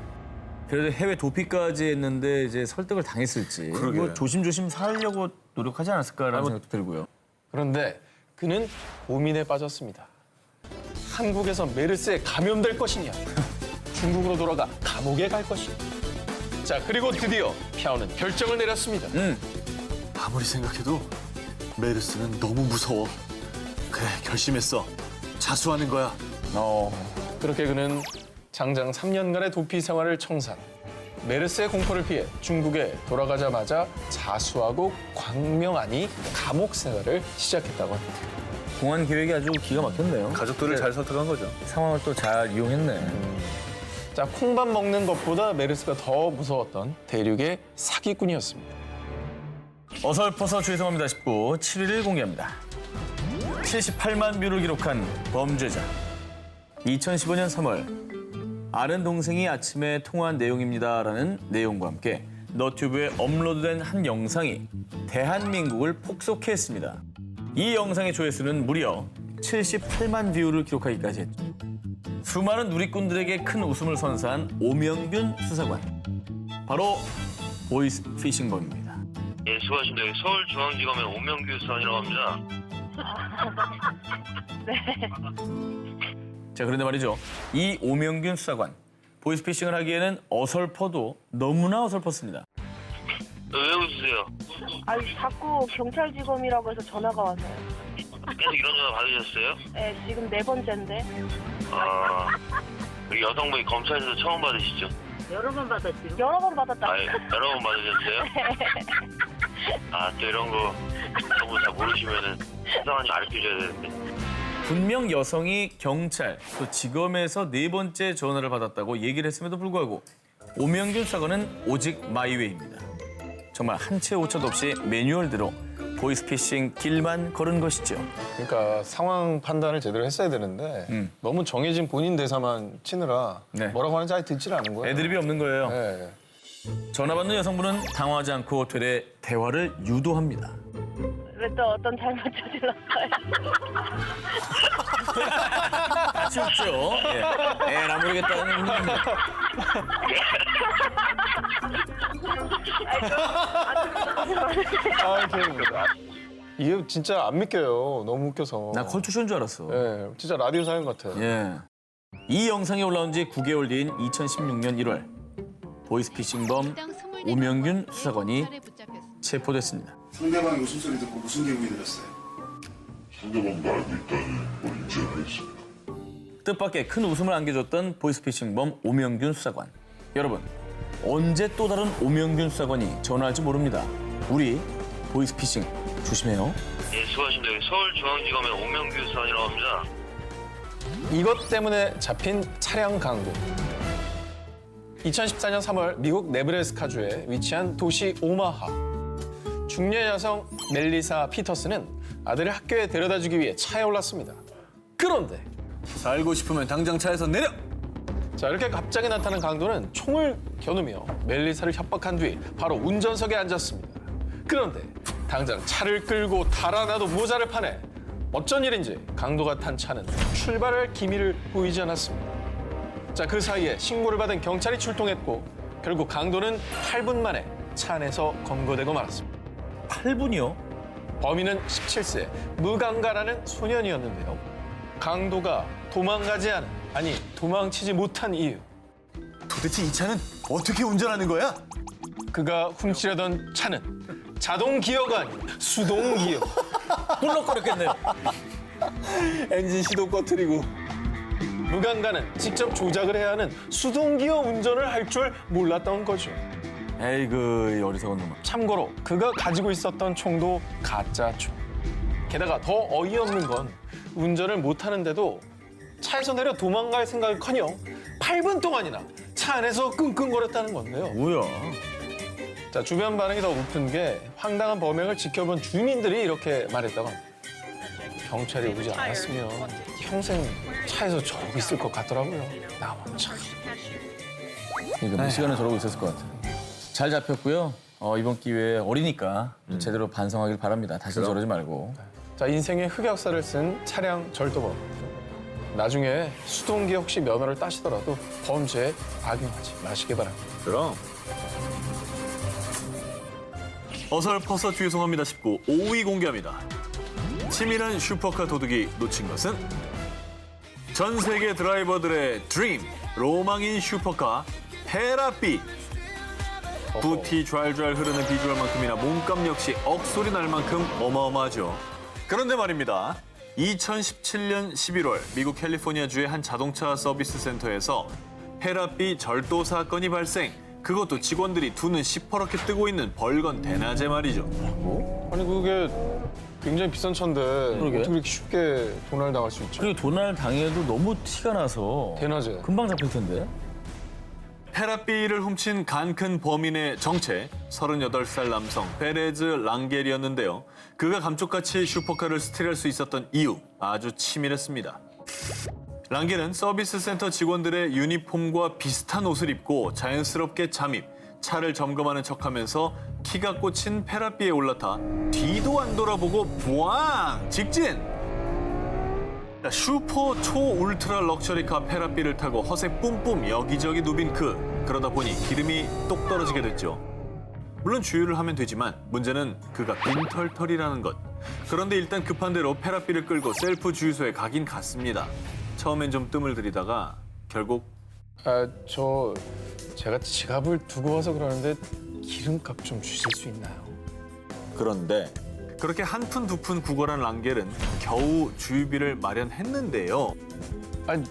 그래도 해외 도피까지 했는데 이제 설득을 당했을지. 그러게. 뭐 조심조심 살려고 노력하지 않았을까라는 생각도 들고요. 그런데 그는 고민에 빠졌습니다. 한국에서 메르스에 감염될 것이냐, 중국으로 돌아가 감옥에 갈 것이냐. 자, 그리고 드디어 펴오는 결정을 내렸습니다. 아무리 생각해도 메르스는 너무 무서워. 그래, 결심했어. 자수하는 거야. 그렇게 그는 장장 3년간의 도피 생활을 청산. 메르스의 공포를 피해 중국에 돌아가자마자 자수하고 광명하니 감옥 생활을 시작했다고 합니다. 공안 계획이 아주 기가 막혔네요. 가족들을 잘 설득한 거죠. 상황을 또 잘 이용했네. 자, 콩밥 먹는 것보다 메르스가 더 무서웠던 대륙의 사기꾼이었습니다. 어설퍼서 죄송합니다 싶고 7위를 공개합니다. 78만 뷰를 기록한 범죄자. 2015년 3월 아는 동생이 아침에 통화한 내용입니다라는 내용과 함께 너튜브에 업로드된 한 영상이 대한민국을 폭소케했습니다. 이 영상의 조회수는 무려 78만 뷰를 기록하기까지 했죠. 수많은 누리꾼들에게 큰 웃음을 선사한 오명균 수사관. 바로 보이스 피싱범입니다. 예, 수고하십니다. 여기 서울중앙지검의 오명규 수사관이라고 합니다. 자, 그런데 말이죠. 이 오명균 수사관. 보이스피싱을 하기에는 어설퍼도 너무나 어설펐습니다. 왜 웃으세요? 아니 자꾸 경찰지검이라고 해서 전화가 와서요. 계속 이런 전화 받으셨어요? 네, 지금 4번째인데. 아, 우리 여성분이 검찰에서 처음 받으시죠? 여러 번 받았다. 여러 번 받으셨어요? 아, 또 이런 거 너무 잘 모르시면은 수사관이 가르쳐줘야 되는데. 분명 여성이 경찰, 또 지검에서 4번째 전화를 받았다고 얘기를 했음에도 불구하고 오명균 수사관은 오직 마이웨이입니다. 정말 한 채 오차도 없이 매뉴얼대로 보이스피싱 길만 걸은 것이죠. 그러니까 상황 판단을 제대로 했어야 되는데 너무 정해진 본인 대사만 치느라 네. 뭐라고 하는지 아예 듣지를 않은 거예요. 애드립이 없는 거예요. 네. 전화 받는 여성분은 당황하지 않고 되레 대화를 유도합니다. 왜 또 어떤 잘못 저질렀어요? 같이 웃죠. 예. 에라 모르겠다는 아, 재밌다. 이게 진짜 안 믿겨요. 너무 웃겨서. 나 컬투쇼인 줄 알았어. 네, 진짜 라디오 사연 같아. 예. 이 영상이 올라온 지 9개월 뒤인 2016년 1월 보이스피싱범 오명균 수사관이 체포됐습니다. 상대방의 웃음소리 듣고 무슨 기분이 들었어요? 상대방도 알고 있다는 걸 인지를 했습니다. 뜻밖의 큰 웃음을 안겨줬던 보이스피싱범 오명균 수사관. 여러분, 언제 또 다른 오명균 수사관이 전화할지 모릅니다. 우리 보이스피싱 조심해요. 예, 수고하십니다. 여기 서울중앙지검의 오명규 수사관이라고 합니다. 이것 때문에 잡힌 차량 강도. 2014년 3월 미국 네브래스카주에 위치한 도시 오마하. 중년 여성 멜리사 피터스는 아들을 학교에 데려다주기 위해 차에 올랐습니다. 그런데 살고 싶으면 당장 차에서 내려! 자, 이렇게 갑자기 나타난 강도는 총을 겨누며 멜리사를 협박한 뒤 바로 운전석에 앉았습니다. 그런데 당장 차를 끌고 달아나도 모자를 파내 어쩐 일인지 강도가 탄 차는 출발할 기미를 보이지 않았습니다. 자, 그 사이에 신고를 받은 경찰이 출동했고 결국 강도는 8분 만에 차 안에서 검거되고 말았습니다. 8분이요? 범인은 17세 무강가라는 소년이었는데요. 강도가 도망가지 않은, 아니 도망치지 못한 이유. 도대체 이 차는 어떻게 운전하는 거야? 그가 훔치려던 차는 자동 기어가 아닌 수동 기어. 꿀럭거렸겠네요. 엔진 시동 꺼트리고. 무강가는 직접 조작을 해야 하는 수동 기어 운전을 할 줄 몰랐던 거죠. 에이그, 이 어리석은 놈아. 참고로 그가 가지고 있었던 총도 가짜 총. 게다가 더 어이없는 건 운전을 못하는데도 차에서 내려 도망갈 생각을커녕 8분 동안이나 차 안에서 끙끙거렸다는 건데요. 뭐야? 자, 주변 반응이 더 웃픈 게 황당한 범행을 지켜본 주민들이 이렇게 말했다고 합니다. 경찰이 오지 않았으면 평생 차에서 저러고 있을 것 같더라고요. 나만 참. 그러니까 몇 시간을 저러고 있었을 것 같아요. 잘 잡혔고요. 이번 기회에 어리니까 좀 제대로 반성하길 바랍니다. 다시 저러지 말고. 자, 인생의 흑역사를 쓴 차량 절도범. 나중에 수동기 혹시 면허를 따시더라도 범죄에 악용하지 마시기 바랍니다. 그럼. 어설퍼서 죄송합니다 싶고 5위 공개합니다. 치밀한 슈퍼카 도둑이 놓친 것은 전 세계 드라이버들의 드림, 로망인 슈퍼카 페라피. 부티 좔좔 흐르는 비주얼만큼이나 몸값 역시 억소리 날 만큼 어마어마하죠. 그런데 말입니다. 2017년 11월 미국 캘리포니아주의 한 자동차 서비스 센터에서 페라피 절도 사건이 발생. 그것도 직원들이 두 눈 시퍼렇게 뜨고 있는 벌건 대낮에 말이죠. 아니, 그게 굉장히 비싼 차인데 그러게. 어떻게 이렇게 쉽게 도난을 당할 수 있죠? 그리고 도난을 당해도 너무 티가 나서 대낮에. 금방 잡힐 텐데. 페라삐를 훔친 간 큰 범인의 정체, 38살 남성 페레즈 랑겔이었는데요. 그가 감쪽같이 슈퍼카를 스틸할 수 있었던 이유, 아주 치밀했습니다. 랑겔은 서비스 센터 직원들의 유니폼과 비슷한 옷을 입고 자연스럽게 잠입, 차를 점검하는 척하면서 키가 꽂힌 페라삐에 올라타 뒤도 안 돌아보고 부앙! 직진! 슈퍼 초울트라 럭셔리카 페라삐를 타고 허세 뿜뿜 여기저기 누빈 그러다 보니 기름이 똑 떨어지게 됐죠. 물론 주유를 하면 되지만 문제는 그가 빈털털이라는 것. 그런데 일단 급한 대로 페라삐를 끌고 셀프 주유소에 가긴 갔습니다. 처음엔 좀 뜸을 들이다가 결국 제가 지갑을 두고 와서 그러는데 기름값 좀 주실 수 있나요? 그런데 그렇게 한 푼 두 푼 구걸한 랑겔은 겨우 주유비를 마련했는데요. 아니,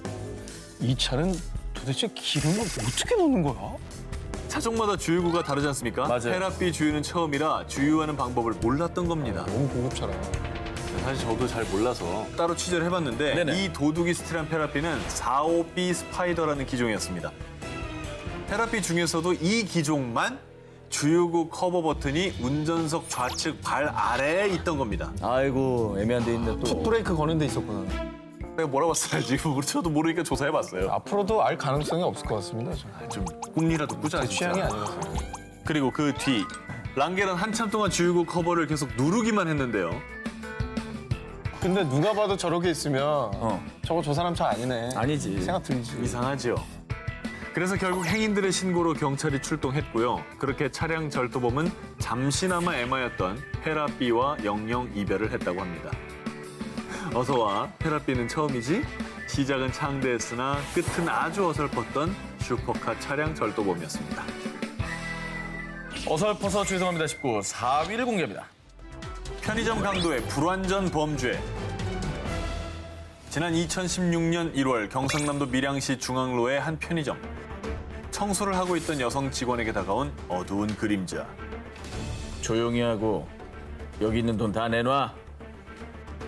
이 차는 도대체 기름을 어떻게 넣는 거야? 차종마다 주유구가 다르지 않습니까? 맞아요. 페라삐 주유는 처음이라 주유하는 방법을 몰랐던 겁니다. 너무 고급차라요. 사실 저도 잘 몰라서 따로 취재를 해봤는데 네네. 이 도둑이 스틸한 페라삐는 45B 스파이더라는 기종이었습니다. 페라삐 중에서도 이 기종만 주유구 커버 버튼이 운전석 좌측 발 아래에 있던 겁니다. 아이고 애매한 데 있는데 또. 풋브레이크 거는 데 있었구나. 내가 뭐라고 써야지 저도 모르니까 조사해봤어요. 앞으로도 알 가능성이 없을 것 같습니다. 저는. 좀 꿈이라도 꾸자. 제 진짜. 취향이 아니라서. 그리고 그 뒤 랑겔은 한참 동안 주유구 커버를 계속 누르기만 했는데요. 근데 누가 봐도 저렇게 있으면 저거 저 사람 차 아니네. 아니지. 생각 들지. 이상하지요. 그래서 결국 행인들의 신고로 경찰이 출동했고요. 그렇게 차량 절도범은 잠시나마 애마였던 페라삐와 영영 이별을 했다고 합니다. 어서 와, 페라삐는 처음이지? 시작은 창대했으나 끝은 아주 어설펐던 슈퍼카 차량 절도범이었습니다. 어설퍼서 죄송합니다 19 4위를 공개합니다. 편의점 강도의 불완전 범죄. 지난 2016년 1월 경상남도 밀양시 중앙로의 한 편의점. 청소를 하고 있던 여성 직원에게 다가온 어두운 그림자. 조용히 하고 여기 있는 돈 다 내놔.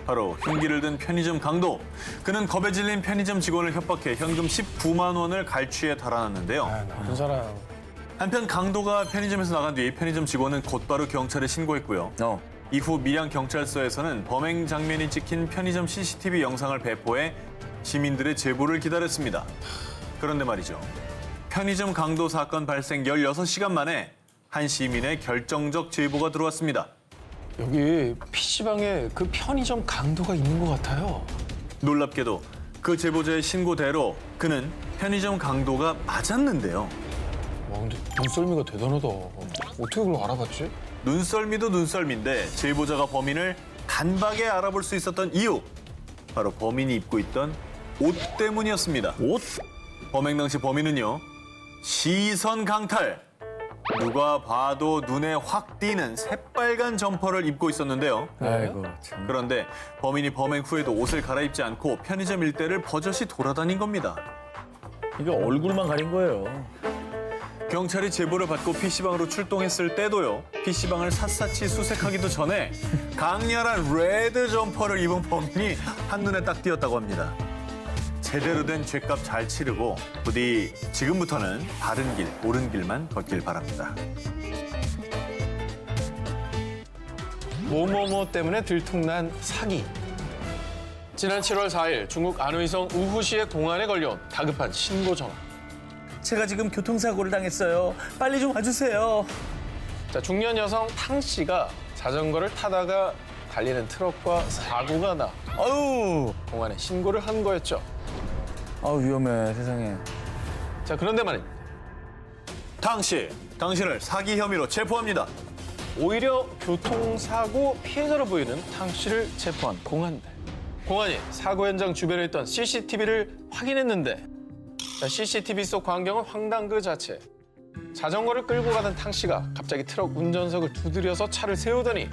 바로 흉기를 든 편의점 강도. 그는 겁에 질린 편의점 직원을 협박해 현금 19만 원을 갈취해 달아났는데요. 나쁜 사람. 한편 강도가 편의점에서 나간 뒤 편의점 직원은 곧바로 경찰에 신고했고요. 이후 밀양 경찰서에서는 범행 장면이 찍힌 편의점 CCTV 영상을 배포해 시민들의 제보를 기다렸습니다. 그런데 말이죠. 편의점 강도 사건 발생 16시간 만에 한 시민의 결정적 제보가 들어왔습니다. 여기 PC방에 그 편의점 강도가 있는 것 같아요. 놀랍게도 그 제보자의 신고대로 그는 편의점 강도가 맞았는데요. 와, 근데 눈썰미가 대단하다. 어떻게 그걸 알아봤지? 눈썰미도 눈썰미인데 제보자가 범인을 단박에 알아볼 수 있었던 이유. 바로 범인이 입고 있던 옷 때문이었습니다. 옷? 범행 당시 범인은요. 시선 강탈. 누가 봐도 눈에 확 띄는 새빨간 점퍼를 입고 있었는데요. 아이고 참. 그런데 범인이 범행 후에도 옷을 갈아입지 않고 편의점 일대를 버젓이 돌아다닌 겁니다. 이게 얼굴만 가린 거예요. 경찰이 제보를 받고 PC방으로 출동했을 때도요. PC방을 샅샅이 수색하기도 전에 강렬한 레드 점퍼를 입은 범인이 한눈에 딱 띄었다고 합니다. 제대로 된 죗값 잘 치르고 부디 지금부터는 바른 길, 옳은 길만 걷길 바랍니다. 뭐뭐뭐 때문에 들통난 사기. 지난 7월 4일 중국 안의성 우후시의 공안에 걸려온 다급한 신고 전화. 제가 지금 교통사고를 당했어요. 빨리 좀 와주세요. 자, 중년 여성 탕 씨가 자전거를 타다가 달리는 트럭과 사고가 나 아유, 공안에 신고를 한 거였죠. 아우 위험해 세상에. 자, 그런데 말입니다. 당신을 사기 혐의로 체포합니다. 오히려 교통사고 피해자로 보이는 탕 씨를 체포한 공안대. 공안이 사고 현장 주변에 있던 CCTV를 확인했는데 자, CCTV 속 광경은 황당 그 자체. 자전거를 끌고 가던 탕 씨가 갑자기 트럭 운전석을 두드려서 차를 세우더니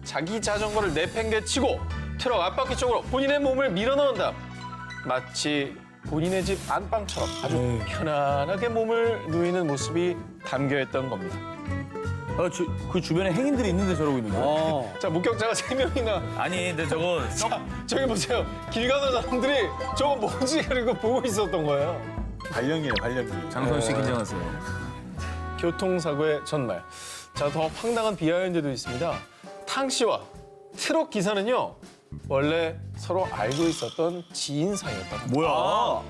자기 자전거를 내팽개치고 트럭 앞바퀴 쪽으로 본인의 몸을 밀어넣은 다음 마치 본인의 집 안방처럼 아주 편안하게 몸을 누이는 모습이 담겨있던 겁니다. 그 주변에 행인들이 있는데 저러고 있는 거야? 자, 목격자가 3명이나. 아니 근데 저거 저기 보세요. 길 가는 사람들이 저거 뭔지 그리고 보고 있었던 거예요. 발령이네, 발령기. 장선 씨 긴장하세요. 교통사고의 전말. 자, 더 황당한 비하인드도 있습니다. 탕 씨와 트럭 기사는요, 원래 서로 알고 있었던 지인 사이였다고. 뭐야?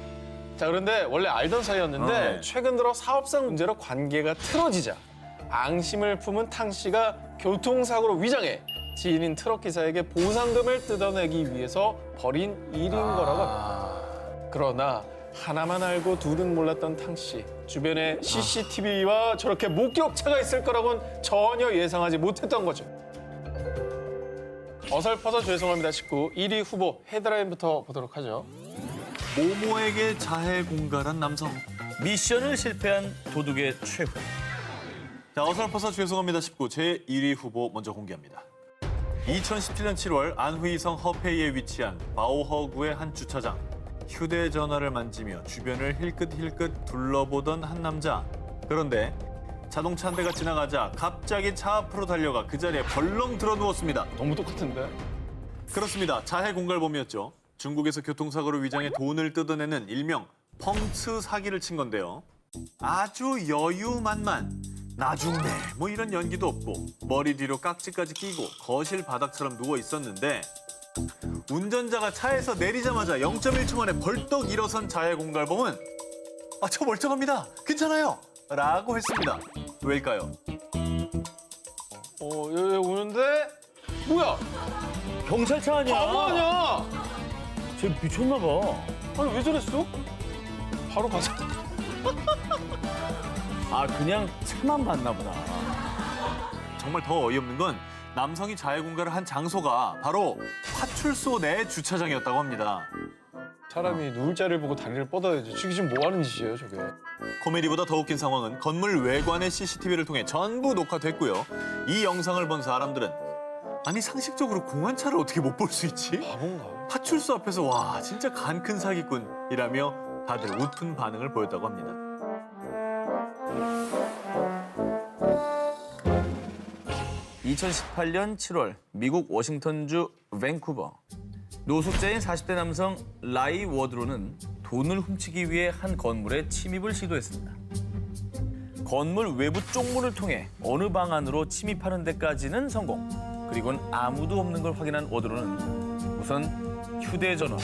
자, 그런데 원래 알던 사이였는데 최근 들어 사업상 문제로 관계가 틀어지자 앙심을 품은 탕 씨가 교통사고로 위장해 지인인 트럭 기사에게 보상금을 뜯어내기 위해서 벌인 일인 거라고 합니다. 그러나 하나만 알고 둘은 몰랐던 탕 씨. 주변에 CCTV와 저렇게 목격차가 있을 거라고는 전혀 예상하지 못했던 거죠. 어설퍼서 죄송합니다 19 1위 후보 헤드라인부터 보도록 하죠. 모모에게 자해 공갈한 남성. 미션을 실패한 도둑의 최후. 자, 어설퍼서 죄송합니다 19 제1위 후보 먼저 공개합니다. 2017년 7월 안후이성 허페이에 위치한 바오허구의 한 주차장. 휴대전화를 만지며 주변을 힐끗힐끗 둘러보던 한 남자. 그런데 자동차 한 대가 지나가자 갑자기 차 앞으로 달려가 그 자리에 벌렁 들어 누웠습니다. 너무 똑같은데? 그렇습니다. 자해 공갈범이었죠. 중국에서 교통사고로 위장해 돈을 뜯어내는 일명 펑츠 사기를 친 건데요. 아주 여유만만, 나중네 뭐 이런 연기도 없고 머리 뒤로 깍지까지 끼고 거실 바닥처럼 누워 있었는데 운전자가 차에서 내리자마자 0.1초 만에 벌떡 일어선 자해 공갈범은 저 멀쩡합니다. 괜찮아요. 라고 했습니다. 왜일까요? 여기 오는데 뭐야? 경찰차 아니야? 바보 아니야? 쟤 미쳤나 봐. 아니 왜 저랬어? 바로 가자. 그냥 차만 봤나 보다. 정말 더 어이없는 건 남성이 자해 공갈을 한 장소가 바로 파출소 내 주차장이었다고 합니다. 사람이 누울 자리를 보고 다리를 뻗어야지. 저게 지금 뭐 하는 짓이에요, 저게? 코미디보다 더 웃긴 상황은 건물 외관의 CCTV를 통해 전부 녹화됐고요. 이 영상을 본 사람들은 아니 상식적으로 공안차를 어떻게 못 볼 수 있지? 바본가? 파출소 앞에서 와 진짜 간 큰 사기꾼이라며 다들 웃픈 반응을 보였다고 합니다. (2018년 7월) 미국 워싱턴주 밴쿠버. 노숙자인 40대 남성 라이 워드로는 돈을 훔치기 위해 한 건물에 침입을 시도했습니다. 건물 외부 쪽문을 통해 어느 방 안으로 침입하는 데까지는 성공. 그리고는 아무도 없는 걸 확인한 워드로는 우선 휴대전화,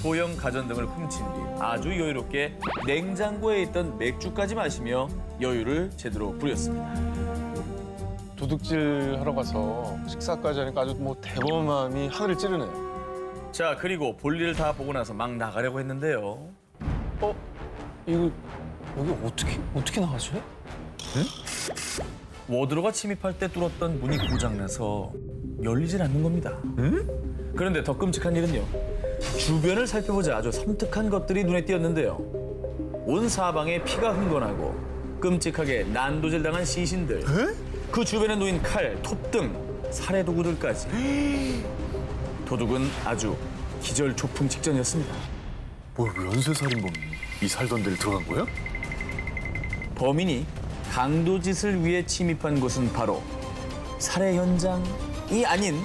소형 가전 등을 훔친 뒤 아주 여유롭게 냉장고에 있던 맥주까지 마시며 여유를 제대로 부렸습니다. 도둑질 하러 가서 식사까지 하니까 아주 뭐 대범함이 하늘을 찌르네요. 자, 그리고 볼일을 다 보고 나서 막 나가려고 했는데요. 이거 여기 어떻게 나가지? 워드로가 침입할 때 뚫었던 문이 고장나서 열리질 않는 겁니다. 그런데 더 끔찍한 일은요. 주변을 살펴보자 아주 섬뜩한 것들이 눈에 띄었는데요. 온 사방에 피가 흥건하고 끔찍하게 난도질 당한 시신들. 그 주변에 놓인 칼, 톱 등 살해 도구들까지. 도둑은 아주 기절초풍 직전이었습니다. 뭐 연쇄살인범이 살던 데를 들어간 거야? 범인이 강도짓을 위해 침입한 곳은 바로 살해 현장이 아닌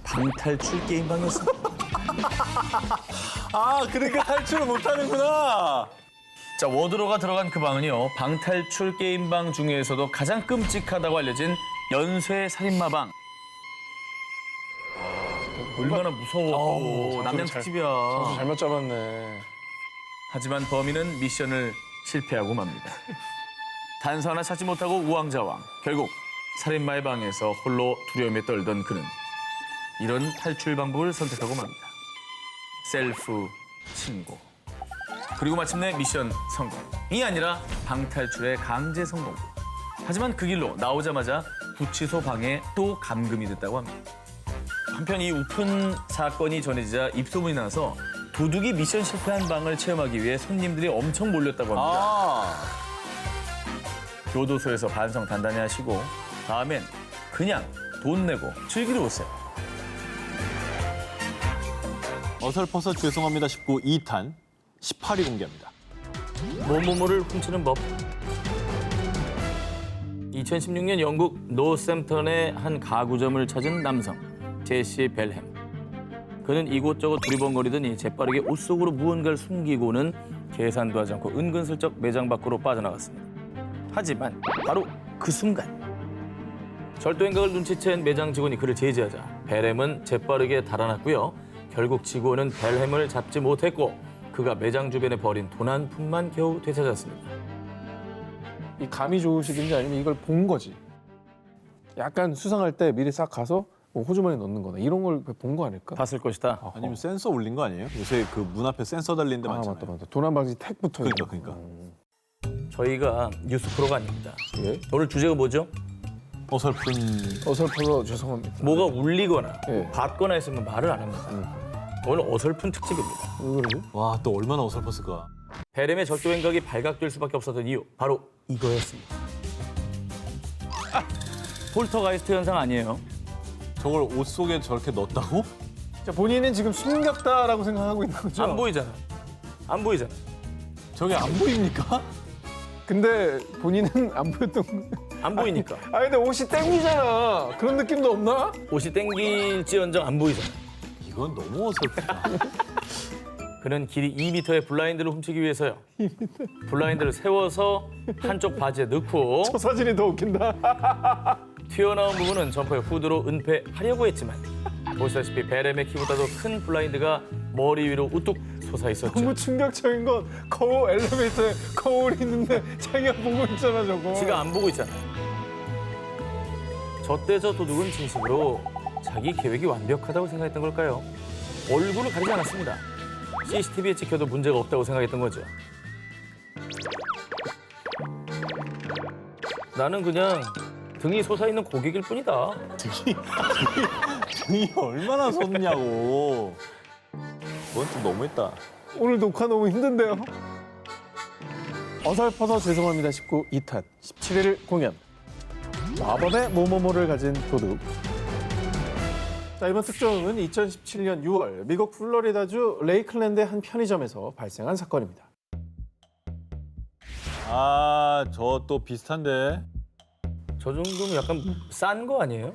방탈출 게임방이었습니다. 그러니까 탈출을 못하는구나. 자, 워드로가 들어간 그 방은요. 방탈출 게임방 중에서도 가장 끔찍하다고 알려진 연쇄 살인마방. 얼마나 무서워. 남양 특집이야. 장소 잘못 잡았네. 하지만 범인은 미션을 실패하고 맙니다. 단서 하나 찾지 못하고 우왕좌왕. 결국 살인마의 방에서 홀로 두려움에 떨던 그는 이런 탈출 방법을 선택하고 맙니다. 셀프 신고. 그리고 마침내 미션 성공이 아니라 방탈출의 강제 성공. 하지만 그 길로 나오자마자 구치소 방에 또 감금이 됐다고 합니다. 한편 이 우픈 사건이 전해지자 입소문이 나서 도둑이 미션 실패한 방을 체험하기 위해 손님들이 엄청 몰렸다고 합니다. 교도소에서 반성 단단히 하시고 다음엔 그냥 돈 내고 즐기러 오세요. 어설퍼서 죄송합니다 19 2탄 18위 공개합니다. 뭐뭐뭐를 훔치는 법. 2016년 영국 노샘턴의 한 가구점을 찾은 남성 제시 벨햄. 그는 이곳저곳 두리번거리더니 재빠르게 옷 속으로 무언가를 숨기고는 계산도 하지 않고 은근슬쩍 매장 밖으로 빠져나갔습니다. 하지만 바로 그 순간 절도 행각을 눈치챈 매장 직원이 그를 제지하자 벨햄은 재빠르게 달아났고요. 결국 직원은 벨햄을 잡지 못했고 그가 매장 주변에 버린 돈 한 푼만 겨우 되찾았습니다. 이 감이 좋으시든지 아니면 이걸 본 거지. 약간 수상할 때 미리 싹 가서 뭐 호주머니에 넣는 거나 이런 걸 본 거 아닐까? 봤을 것이다. 아니면 센서 올린 거 아니에요? 요새 그 문 앞에 센서 달린 데 아, 많잖아요. 맞다. 도난방지 택 붙어 있는 그러니까. 저희가 뉴스 프로가 아닙니다. 예? 오늘 주제가 뭐죠? 어설픈. 어설퍼서 죄송합니다. 뭐가 울리거나 예. 받거나 했으면 말을 안 합니다. 오늘 어설픈 특집입니다. 왜 그러지? 와, 또 얼마나 어설펐을까. 벨햄의 절도 행각이 발각될 수밖에 없었던 이유 바로 이거였습니다. 폴터가이스트 현상 아니에요. 저걸 옷 속에 저렇게 넣었다고? 자, 본인은 지금 숨겼다라고 생각하고 있는 거죠? 안 보이잖아. 안 보이잖아. 저게 안 보입니까? 근데 본인은 안 보였던 거. 안 보이니까. 아 근데 옷이 땡기잖아. 그런 느낌도 없나? 옷이 땡길지언정 안 보이잖아. 이건 너무 어설프다. 그는 길이 2m의 블라인드를 훔치기 위해서요. 블라인드를 세워서 한쪽 바지에 넣고 저 사진이 더 웃긴다. 튀어나온 부분은 점퍼의 후드로 은폐하려고 했지만 보시다시피 벨햄의 키보다도 큰 블라인드가 머리 위로 우뚝 솟아 있었죠. 너무 충격적인 건 거울 엘리베이터에 거울이 있는데 자기가 보고 있잖아 저거. 지가 안 보고 있잖아. 저때 저 도둑은 진심으로 자기 계획이 완벽하다고 생각했던 걸까요? 얼굴을 가리지 않았습니다. CCTV에 찍혀도 문제가 없다고 생각했던 거죠. 나는 그냥 등이 솟아있는 고객일 뿐이다. 등이 얼마나 섰냐고. 그건 좀 너무했다. 오늘 녹화 너무 힘든데요. 어설퍼서 죄송합니다 19 2탄 17일 공연. 마법의 뭐뭐뭐를 가진 도둑. 자, 이번 특종은 2017년 6월 미국 플로리다주 레이클랜드의 한 편의점에서 발생한 사건입니다. 아, 저 또 비슷한데. 저 정도면 약간 싼 거 아니에요?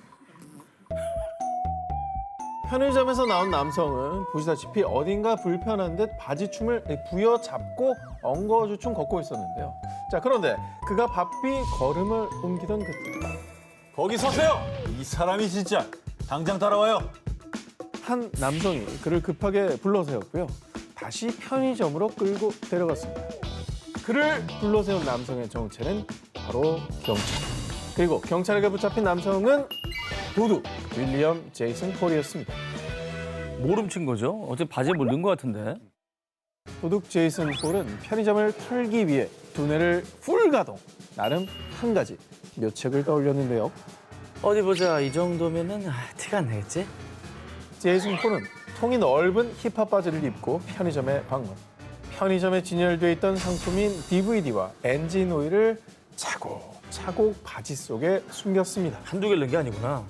편의점에서 나온 남성은 보시다시피 어딘가 불편한 듯 바지춤을 부여잡고 엉거주춤 걷고 있었는데요. 자, 그런데 그가 바삐 걸음을 옮기던 그때 거기 서세요! 이 사람이 진짜. 당장 따라와요. 한 남성이 그를 급하게 불러세웠고요. 다시 편의점으로 끌고 데려갔습니다. 그를 불러세운 남성의 정체는 바로 경찰. 그리고 경찰에게 붙잡힌 남성은 도둑 윌리엄 제이슨 폴이었습니다. 뭘 훔친 거죠? 어제 바지에 뭘 넣은 거 같은데. 도둑 제이슨 폴은 편의점을 털기 위해 두뇌를 풀 가동. 나름 한 가지 묘책을 떠올렸는데요. 어디 보자. 이 정도면은 티가 안 나겠지? 제이슨 폴은 통이 넓은 힙합 바지를 입고 편의점에 방문. 편의점에 진열돼 있던 상품인 DVD와 엔진 오일을 차곡차곡 바지 속에 숨겼습니다. 한두 개를 넣은 게 아니구나.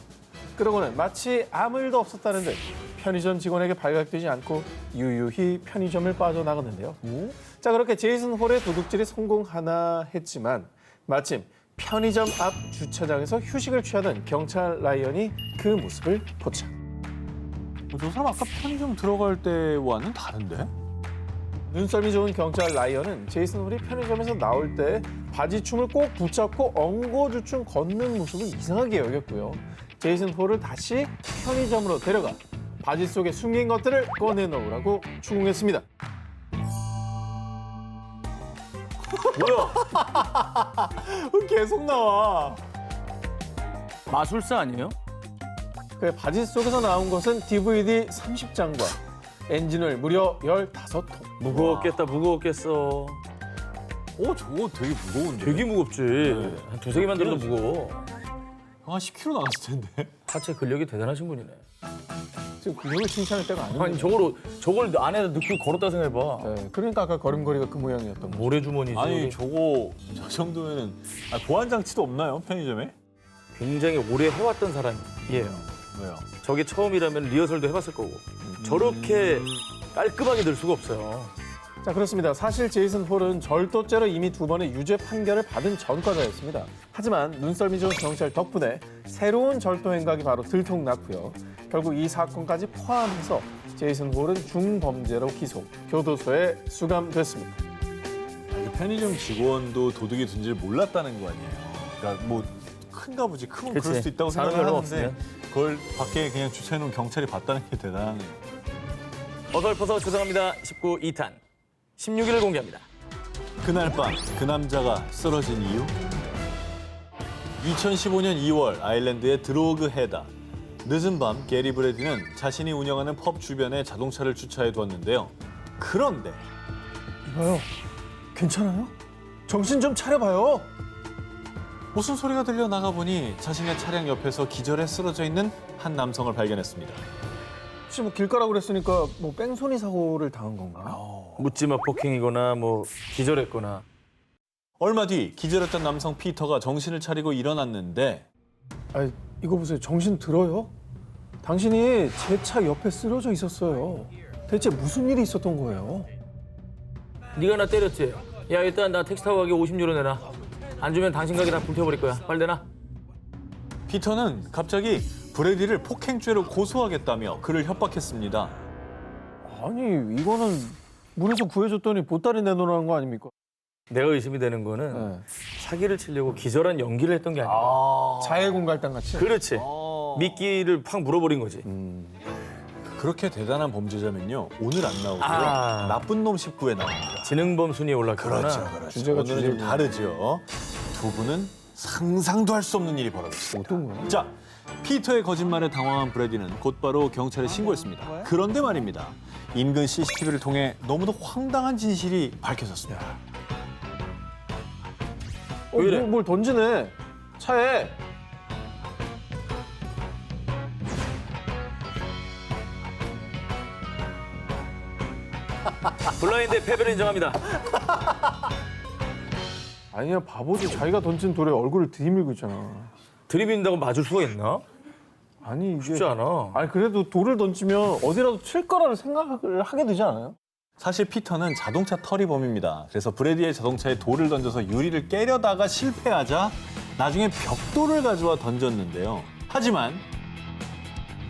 그러고는 마치 아무 일도 없었다는 듯 편의점 직원에게 발각되지 않고 유유히 편의점을 빠져나갔는데요. 자, 그렇게 제이슨 홀의 도둑질이 성공하나 했지만 마침 편의점 앞 주차장에서 휴식을 취하던 경찰 라이언이 그 모습을 포착. 저 사람 아까 편의점 들어갈 때와는 다른데? 눈썰미 좋은 경찰 라이언은 제이슨 홀이 편의점에서 나올 때 바지춤을 꼭 붙잡고 엉거주춤 걷는 모습을 이상하게 여겼고요. 제이슨 홀을 다시 편의점으로 데려가 바지 속에 숨긴 것들을 꺼내놓으라고 추궁했습니다. 계속 나와. 마술사 아니에요? 그 바지 속에서 나온 것은 DVD 30장과 엔진오일 무려 15통. 무거웠겠다, 무거웠겠어. 저거 되게 무거운데? 되게 무겁지. 한 두세 개만 들어도 무거워. 한 10kg 나갔을 텐데. 하체 근력이 대단하신 분이네. 지금 근육을 칭찬할 때가 아니에요. 아니 저걸 안에다 넣고 걸었다 생각해봐. 네, 그러니까 아까 걸음걸이가 그 모양이었던 거죠. 모래주머니지. 아니, 저 정도면은 보안 장치도 없나요, 편의점에? 굉장히 오래 해왔던 사람이에요. 왜요? 저게 처음이라면 리허설도 해봤을 거고. 저렇게 깔끔하게 늘 수가 없어요. 자, 그렇습니다. 사실 제이슨 홀은 절도죄로 이미 2번의 유죄 판결을 받은 전과자였습니다. 하지만 눈썰미 좋은 경찰 덕분에 새로운 절도 행각이 바로 들통났고요. 결국 이 사건까지 포함해서 제이슨 홀은 중범죄로 기소, 교도소에 수감됐습니다. 편의점 직원도 도둑이 든 줄 몰랐다는 거 아니에요. 그러니까 뭐 큰가 보지. 크면 그럴 수도 있다고 사람 생각을 별로 하는데 없으면. 그걸 밖에 그냥 주차해놓은 경찰이 봤다는 게 대단하네요. 어설퍼서 죄송합니다. 19 2탄 16일을 공개합니다. 그날 밤 그 남자가 쓰러진 이유? 2015년 2월 아일랜드의 드로그 헤다. 늦은 밤 게리 브래디는 자신이 운영하는 펍 주변에 자동차를 주차해 두었는데요. 그런데 이봐요. 괜찮아요? 정신 좀 차려봐요. 무슨 소리가 들려 나가보니 자신의 차량 옆에서 기절해 쓰러져 있는 한 남성을 발견했습니다. 혹시 뭐 길가라고 그랬으니까 뭐 뺑소니 사고를 당한 건가? 묻지마 폭행이거나 뭐 기절했거나. 얼마 뒤 기절했던 남성 피터가 정신을 차리고 일어났는데 아니, 이거 보세요. 정신 들어요? 당신이 제 차 옆에 쓰러져 있었어요. 대체 무슨 일이 있었던 거예요? 네가 나 때렸지? 야 일단 나 택시 타고 가게 50유로 내놔. 안 주면 당신 가게 다 불태워버릴 거야. 빨리 내놔. 피터는 갑자기 브래디를 폭행죄로 고소하겠다며 그를 협박했습니다. 아니, 이거는 문에서 구해줬더니 보따리 내놓으라는 거 아닙니까? 내가 의심이 되는 거는 네. 사기를 치려고 기절한 연기를 했던 게 아니야. 자해공갈당 같이? 그렇지. 미끼를 팍 물어버린 거지. 그렇게 대단한 범죄자면요. 오늘 안 나오고요. 아. 나쁜 놈 19에 나옵니다. 지능범 순위에 올랐구나. 그렇죠. 주제가 오늘은 좀 주제군요. 다르죠. 두 분은 상상도 할 수 없는 일이 벌어졌습니다. 어떤 거야? 자, 피터의 거짓말에 당황한 브래디는 곧바로 경찰에 신고했습니다. 그런데 말입니다. 인근 CCTV를 통해 너무도 황당한 진실이 밝혀졌습니다. 왜 이래? 뭘 던지네. 차에. 블라인드의 패배를 인정합니다. 아니야, 바보지. 자기가 던진 돌에 얼굴을 들이밀고 있잖아. 들이민다고 맞을 수가 있나? 아니, 이게. 쉽지 않아. 아니, 그래도 돌을 던지면 어디라도 칠 거라는 생각을 하게 되지 않아요? 사실 피터는 자동차 터리범입니다. 그래서 브래디의 자동차에 돌을 던져서 유리를 깨려다가 실패하자 나중에 벽돌을 가져와 던졌는데요. 하지만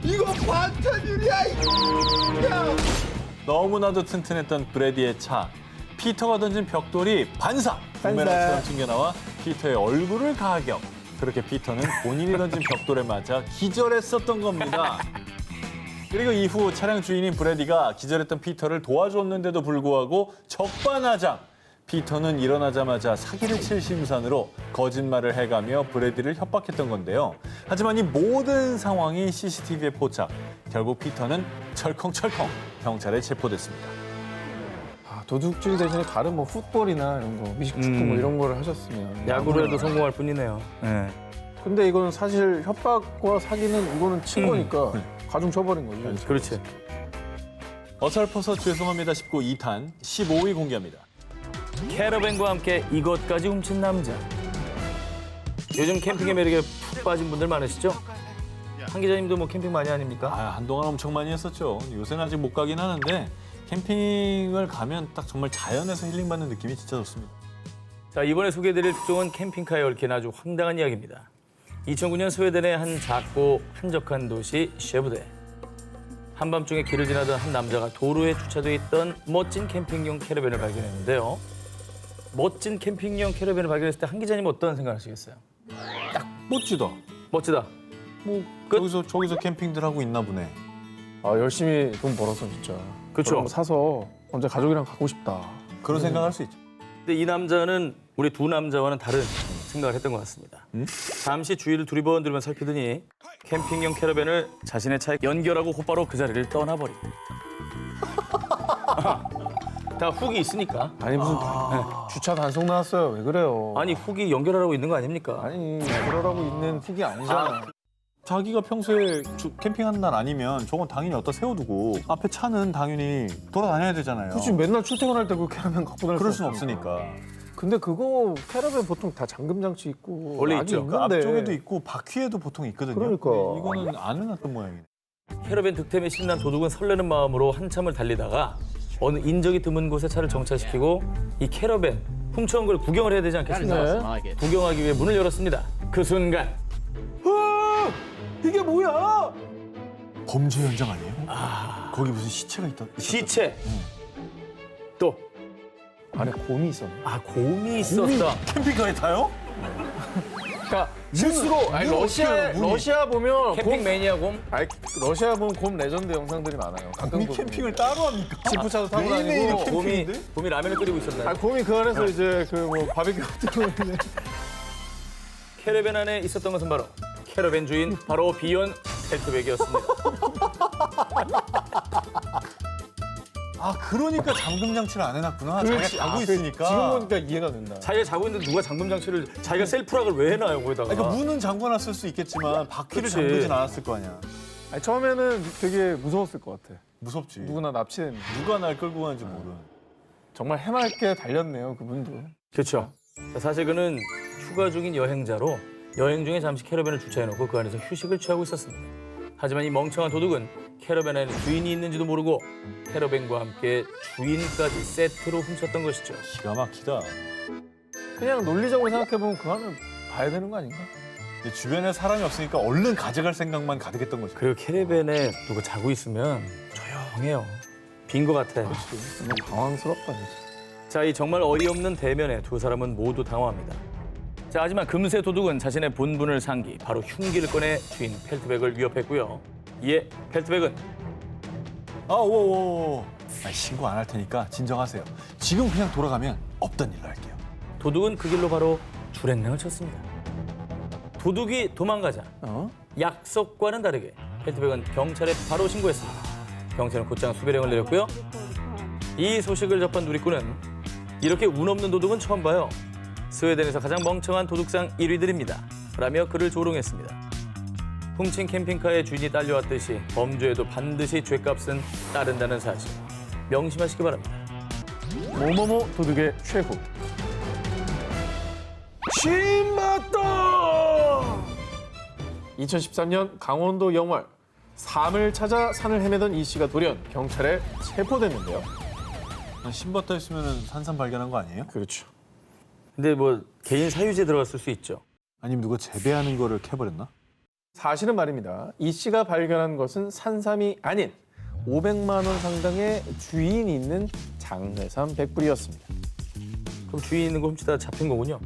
이거 반탄 유리야! 너무나도 튼튼했던 브래디의 차. 피터가 던진 벽돌이 반사! 부메랑처럼 튕겨나와 피터의 얼굴을 가격. 그렇게 피터는 본인이 던진 벽돌에 맞아 기절했었던 겁니다. 그리고 이후 차량 주인인 브래디가 기절했던 피터를 도와줬는데도 불구하고 적반하장. 피터는 일어나자마자 사기를 칠 심산으로 거짓말을 해가며 브래디를 협박했던 건데요. 하지만 이 모든 상황이 CCTV에 포착. 결국 피터는 철컹철컹 경찰에 체포됐습니다. 아, 도둑질 대신에 다른 뭐 풋볼이나 이런 거, 미식축구 뭐 이런 거를 하셨으면. 야구로 해도 성공할 뿐이네요. 네. 근데 이거는 사실 협박과 사기는 이거는 친 거니까 가중 쳐버린 거죠. 그렇지. 어설퍼서 죄송합니다 19 2탄 15위 공개합니다. 캐러밴과 함께 이것까지 훔친 남자. 요즘 캠핑의 매력에 푹 빠진 분들 많으시죠? 한 기자님도 뭐 캠핑 많이 아닙니까? 한동안 엄청 많이 했었죠. 요새는 아직 못 가긴 하는데 캠핑을 가면 딱 정말 자연에서 힐링받는 느낌이 진짜 좋습니다. 자, 이번에 소개해드릴 특종은 캠핑카에 얽힌 아주 황당한 이야기입니다. 2009년 스웨덴의 한 작고 한적한 도시 쉐브데. 한밤중에 길을 지나던 한 남자가 도로에 주차돼 있던 멋진 캠핑용 캐러밴을 발견했는데요. 멋진 캠핑용 캐러밴을 발견했을 때 한 기자님 어떤 생각을 하시겠어요? 멋지다. 멋지다. 뭐 끝? 저기서 캠핑들 하고 있나 보네. 아, 열심히 돈 벌어서 진짜. 그렇죠. 그런 거 사서 언제 가족이랑 가고 싶다. 그런 생각할 수 있죠. 근데 이 남자는 우리 두 남자와는 다른 생각을 했던 것 같습니다. 잠시 주위를 두리번두리번 살피더니 캠핑용 캐러밴을 자신의 차에 연결하고 곧바로 그 자리를 떠나버립니다. 다 훅이 있으니까. 아니, 무슨 주차 단속 나왔어요. 왜 그래요? 아니 훅이 연결하라고 있는 거 아닙니까? 아니, 그러라고 있는 훅이 아니잖아. 자기가 평소에 캠핑하는 날 아니면 저건 당연히 어디다 세워두고 앞에 차는 당연히 돌아다녀야 되잖아요. 굳이 맨날 출퇴근할 때 그 캐러밴 갖고 다닐 그럴 수 순 없으니까. 근데 그거 캐러밴 보통 다 잠금 장치 있고 원래 많이 있죠. 그 있는데. 앞쪽에도 있고 바퀴에도 보통 있거든요. 그러니까. 근데 이거는 안 해놨던 모양이네. 캐러밴 득템에 신난 도둑은 설레는 마음으로 한참을 달리다가 어느 인적이 드문 곳에 차를 정차시키고 이 캐러밴 훔쳐온 걸 구경을 해야 되지 않겠습니까? 구경하기 위해 문을 열었습니다. 그 순간 이게 뭐야? 범죄 현장 아니에요? 거기 무슨 시체가 있다. 시체 또 안에 곰이 있었네. 아, 곰이 있었다. 캠핑카에 타요? 그러니까 실수로 아니, 러시아 보면 캠핑 매니아 곰? 아니, 러시아 보면 곰 레전드 영상들이 많아요. 가끔 곰이 보면. 캠핑을 따로 합니까? 지프차도 타고 매일매일 다니고. 곰이 라면을 끓이고 있었나요? 아, 곰이 그 안에서 이제 그 뭐 바비큐 같은 거 이제 캐러밴 안에 있었던 것은 바로 캐러밴 주인 바로 비욘 펠트백이었습니다. 아, 그러니까 잠금 장치를 안 해놨구나. 자기가 자고 있으니까. 지금 보니까 이해가 된다. 자기가 자고 있는데 누가 잠금 장치를 자기가 셀프락을 왜 해놔요 거기다가? 그러니까 문은 잠궈놨을 수 있겠지만 바퀴를 그치. 잠그진 않았을 거 아니야. 아니, 처음에는 되게 무서웠을 것 같아. 무섭지. 누구나 납치된. 누가 날 끌고 가는지 모르. 정말 해맑게 달렸네요, 그분도. 그렇죠. 사실 그는 휴가 중인 여행자로 여행 중에 잠시 캐러밴을 주차해놓고 그 안에서 휴식을 취하고 있었습니다. 하지만 이 멍청한 도둑은 캐러밴 안에 주인이 있는지도 모르고 캐러밴과 함께 주인까지 세트로 훔쳤던 것이죠. 기가 막히다. 그냥 논리적으로 생각해보면 그 안을 봐야 되는 거 아닌가? 이제 주변에 사람이 없으니까 얼른 가져갈 생각만 가득했던 거지. 그리고 캐러밴에 누가 자고 있으면 조용해요. 빈 것 같아. 너무 당황스럽다, 진짜. 자, 이 정말 어이없는 대면에 두 사람은 모두 당황합니다. 자, 하지만 금세 도둑은 자신의 본분을 상기 바로 흉기를 꺼내 주인 펠트백을 위협했고요. 이에 펠트백은 아, 오오오. 신고 안 할 테니까 진정하세요. 지금 그냥 돌아가면 없던 일로 할게요. 도둑은 그 길로 바로 줄행랑을 쳤습니다. 도둑이 도망가자 약속과는 다르게 펠트백은 경찰에 바로 신고했습니다. 경찰은 곧장 수배령을 내렸고요. 이 소식을 접한 누리꾼은 이렇게 운 없는 도둑은 처음 봐요. 스웨덴에서 가장 멍청한 도둑상 1위들입니다. 라며 그를 조롱했습니다. 훔친 캠핑카의 주인이 딸려왔듯이 범죄에도 반드시 죗값은 따른다는 사실. 명심하시기 바랍니다. 뭐뭐뭐 도둑의 최후. 신맞다! 2013년 강원도 영월. 삶을 찾아 산을 헤매던 이 씨가 돌연 경찰에 체포됐는데요. 신봤다 했으면 산삼 발견한 거 아니에요? 그렇죠. 근데 뭐 개인 사유지에 들어갔을 수 있죠. 아니면 누가 재배하는 거를 캐버렸나? 사실은 말입니다. 이 씨가 발견한 것은 산삼이 아닌 500만 원 상당의 주인이 있는 장례삼 100불이었습니다. 그럼 주인 있는 거 훔치다가 잡힌 거군요.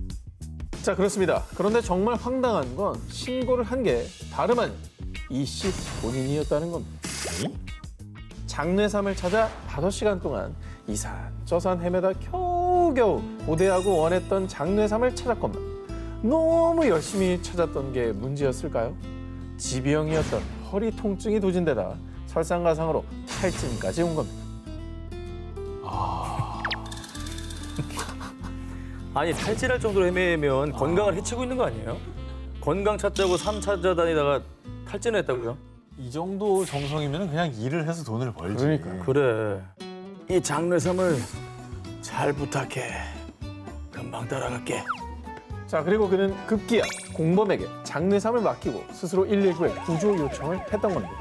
자, 그렇습니다. 그런데 정말 황당한 건 신고를 한 게 다름 아닌 이 씨 본인이었다는 겁니다. 장례삼을 찾아 5시간 동안 이산저산 헤매다 겨우겨우 고대하고 원했던 장례삼을 찾았건만 너무 열심히 찾았던 게 문제였을까요? 지병이었던 허리 통증이 도진 데다 설상가상으로 탈진까지 온 겁니다. 아니 탈진할 정도로 헤매면 건강을 해치고 있는 거 아니에요? 건강 찾자고 삶 찾아다니다가 탈진을 했다고요? 이 정도 정성이면 그냥 일을 해서 돈을 벌지. 그러니까요. 그래. 이 장례삼을 잘 부탁해. 금방 따라갈게. 자, 그리고 그는 급기야 공범에게 장례삼을 맡기고 스스로 119에 구조 요청을 했던 겁니다.